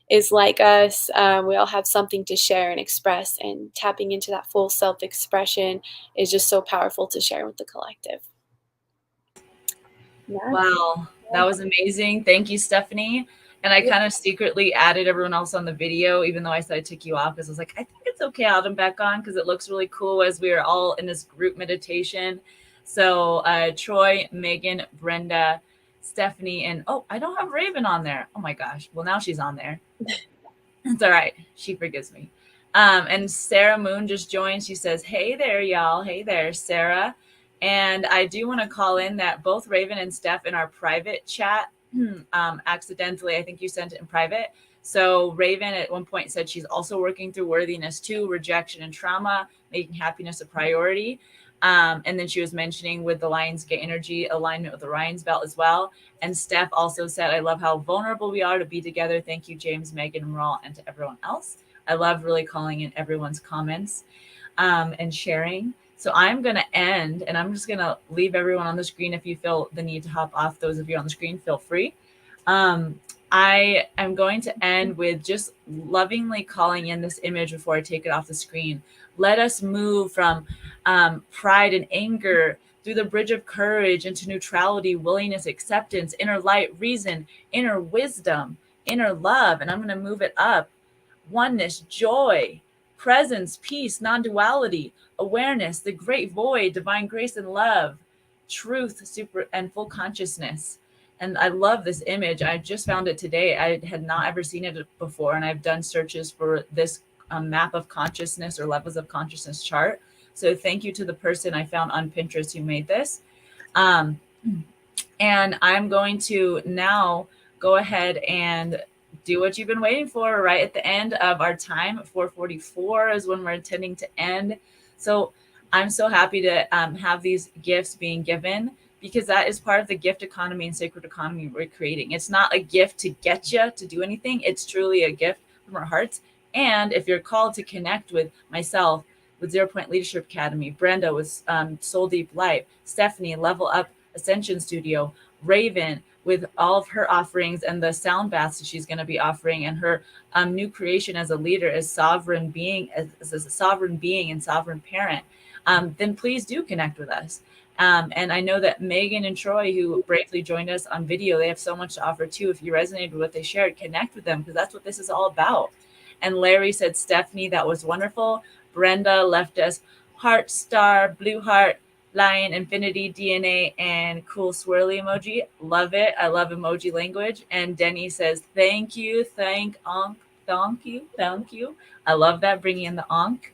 is like us. We all have something to share and express, and tapping into that full self-expression is just so powerful to share with the collective. Yes. Wow, that was amazing. Thank you, Stephanie. And I kind of secretly added everyone else on the video, even though I said I took you off, because I was like, I think it's okay, I'll add them back on, because it looks really cool as we are all in this group meditation. So Troy, Megan, Brenda, Stephanie, and oh, I don't have Raven on there. Oh my gosh. Well, now she's on there. It's all right. She forgives me. And Sarah Moon just joined. She says, hey there, y'all. Hey there, Sarah. And I do want to call in that both Raven and Steph in our private chat, accidentally, I think you sent it in private. So Raven at one point said she's also working through worthiness too, rejection and trauma, making happiness a priority. And then she was mentioning with the Lionsgate energy alignment with the Orion's belt as well. And Steph also said, I love how vulnerable we are to be together. Thank you, James, Megan, and Meral, and to everyone else. I love really calling in everyone's comments and sharing. So I'm going to end, and I'm just going to leave everyone on the screen. If you feel the need to hop off, those of you on the screen, feel free. I am going to end with just lovingly calling in this image before I take it off the screen. Let us move from pride and anger through the bridge of courage into neutrality, willingness, acceptance, inner light, reason, inner wisdom, inner love. And I'm going to move it up. Oneness, joy, presence, peace, non-duality, awareness, the great void, divine grace and love, truth, super and full consciousness. And I love this image. I just found it today. I had not ever seen it before. And I've done searches for this map of consciousness or levels of consciousness chart. So thank you to the person I found on Pinterest who made this. And I'm going to now go ahead and do what you've been waiting for. Right at the end of our time, 4:44 is when we're intending to end. So I'm so happy to have these gifts being given because that is part of the gift economy and sacred economy we're creating. It's not a gift to get you to do anything. It's truly a gift from our hearts. And if you're called to connect with myself, with 0 Point Leadership Academy, Brenda with Soul Deep Life, Stephanie, Level Up Ascension Studio, Raven with all of her offerings and the sound baths that she's going to be offering, and her new creation as a leader, as sovereign being, as a sovereign being and sovereign parent, then please do connect with us. And I know that Megan and Troy, who bravely joined us on video, they have so much to offer too. If you resonated with what they shared, connect with them, because that's what this is all about. And Larry said, Stephanie, that was wonderful. Brenda left us heart, star, blue heart, lion, infinity, DNA, and cool swirly emoji. Love it. I love emoji language. And Denny says, thank you, thank you. I love that, bringing in the onk.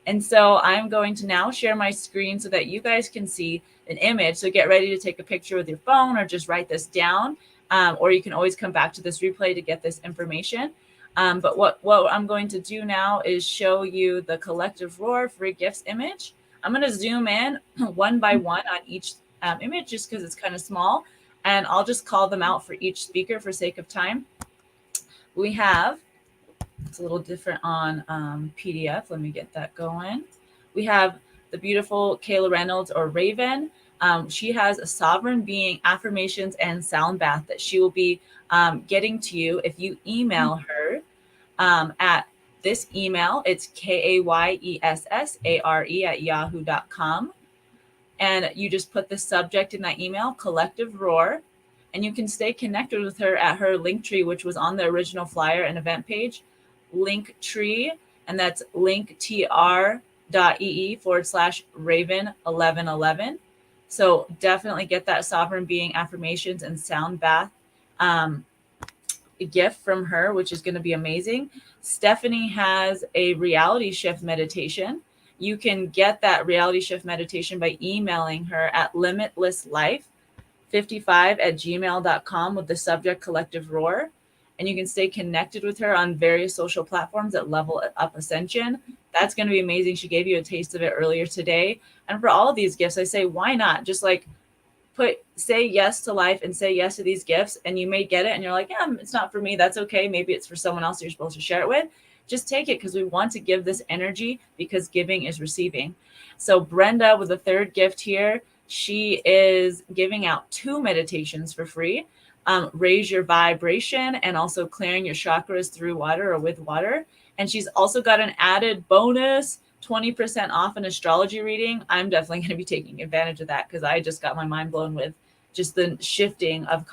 And so I'm going to now share my screen so that you guys can see an image. So get ready to take a picture with your phone or just write this down. Or you can always come back to this replay to get this information. But what I'm going to do now is show you the Collective Roar free gifts image. I'm going to zoom in one by one on each image just because it's kind of small. And I'll just call them out for each speaker for sake of time. We have, it's a little different on PDF. Let me get that going. We have the beautiful Kayla Reynolds, or Raven. She has a sovereign being affirmations and sound bath that she will be getting to you if you email her at this email. It's KAYESSARE@yahoo.com. And you just put the subject in that email, Collective Roar. And you can stay connected with her at her Linktree, which was on the original flyer and event page. Linktree, and that's linktr.ee/Raven1111. So definitely get that sovereign being affirmations and sound bath gift from her, which is going to be amazing. Stephanie has a reality shift meditation. You can get that reality shift meditation by emailing her at limitlesslife55@gmail.com with the subject Collective Roar. And you can stay connected with her on various social platforms at Level Up Ascension. That's going to be amazing. She gave you a taste of it earlier today. And for all of these gifts, I say, why not? Just like say yes to life and say yes to these gifts. And you may get it and you're like, yeah, it's not for me. That's okay. Maybe it's for someone else you're supposed to share it with. Just take it, because we want to give this energy, because giving is receiving. So Brenda with the third gift here, she is giving out 2 meditations for free. Raise your vibration and also clearing your chakras through water or with water. And she's also got an added bonus, 20% off an astrology reading. I'm definitely going to be taking advantage of that, because I just got my mind blown with just the shifting of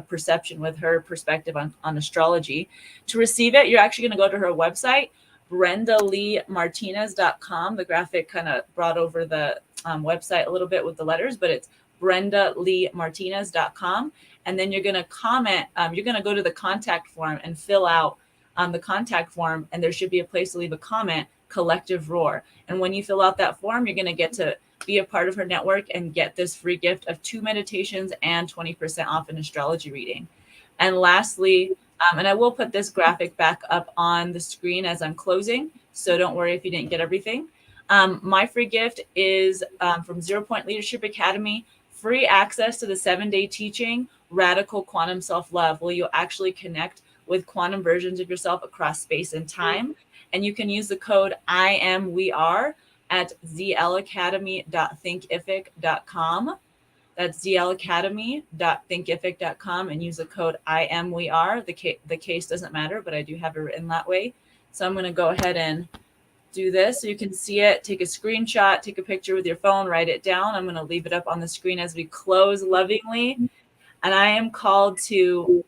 perception with her perspective on astrology. To receive it, you're actually going to go to her website, BrendaLeeMartinez.com. The graphic kind of brought over the website a little bit with the letters, but it's BrendaLeeMartinez.com. And then you're going to comment. You're going to go to the contact form and fill out the contact form, and there should be a place to leave a comment, Collective Roar. And when you fill out that form, you're going to get to be a part of her network and get this free gift of 2 meditations and 20% off an astrology reading. And lastly, and I will put this graphic back up on the screen as I'm closing, so don't worry if you didn't get everything. My free gift is from 0 Point Leadership Academy, free access to the 7-day teaching, Radical Quantum Self-Love, where you'll actually connect with quantum versions of yourself across space and time. And you can use the code IAMWEARE at zlacademy.thinkific.com. That's zlacademy.thinkific.com, and use the code IAMWEARE. The case doesn't matter, but I do have it written that way. So I'm going to go ahead and do this so you can see it. Take a screenshot, take a picture with your phone, write it down. I'm going to leave it up on the screen as we close lovingly. And I am called to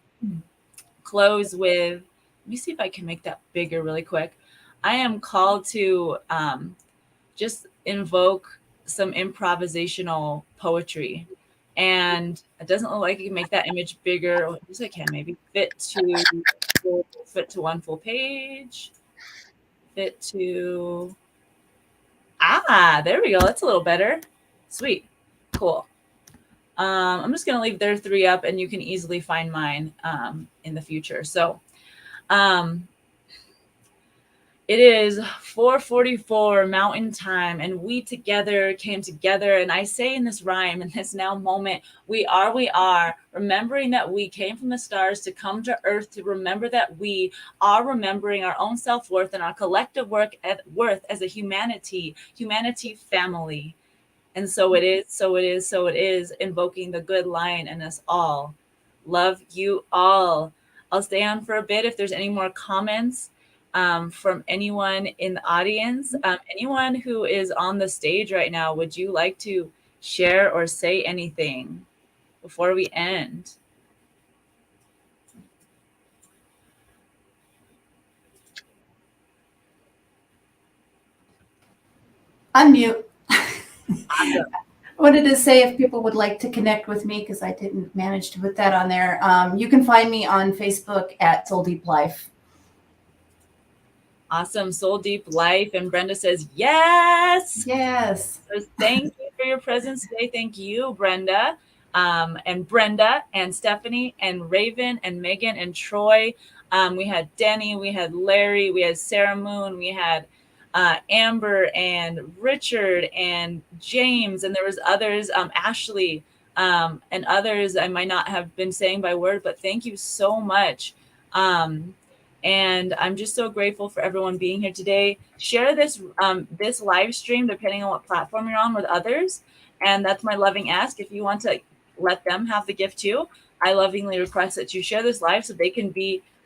close with, let me see if I can make that bigger really quick. I am called to just invoke some improvisational poetry. And it doesn't look like I can make that image bigger. Or yes, I can maybe fit to one full page. Fit to, there we go. That's a little better. Sweet. Cool. I'm just going to leave their 3 up, and you can easily find mine in the future. So It is 4:44 Mountain Time, and we together came together. And I say in this rhyme, in this now moment, we are, remembering that we came from the stars to come to earth, to remember that we are remembering our own self-worth and our collective worth as a humanity family. And so it is, invoking the good lion in us all. Love you all. I'll stay on for a bit if there's any more comments from anyone in the audience. Anyone who is on the stage right now, would you like to share or say anything before we end? Unmute. Awesome. I wanted to say if people would like to connect with me, because I didn't manage to put that on there, you can find me on Facebook at Soul Deep Life. Awesome. Soul Deep Life. And Brenda says, yes. Yes. So thank you for your presence today. Thank you, Brenda. And Brenda and Stephanie and Raven and Megan and Troy. We had Denny, we had Larry, we had Sarah Moon, we had Amber and Richard and James, and there was others, Ashley, and others I might not have been saying by word, but thank you so much. And I'm just so grateful for everyone being here today. Share this this live stream, depending on what platform you're on, with others. And that's my loving ask. If you want to let them have the gift too, I lovingly request that you share this live so they can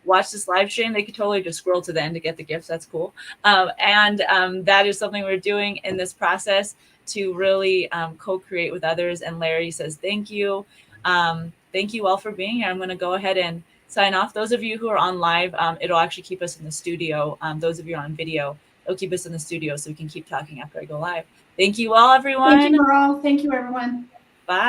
watch this live stream. They could totally just scroll to the end to get the gifts. That's cool. That is something we're doing in this process to really co-create with others. And Larry says, thank you. Thank you all for being here. I'm going to go ahead and sign off. Those of you who are on live, it'll actually keep us in the studio. Those of you on video, it'll keep us in the studio so we can keep talking after I go live. Thank you all, everyone. Thank you, Meral. Thank you, everyone.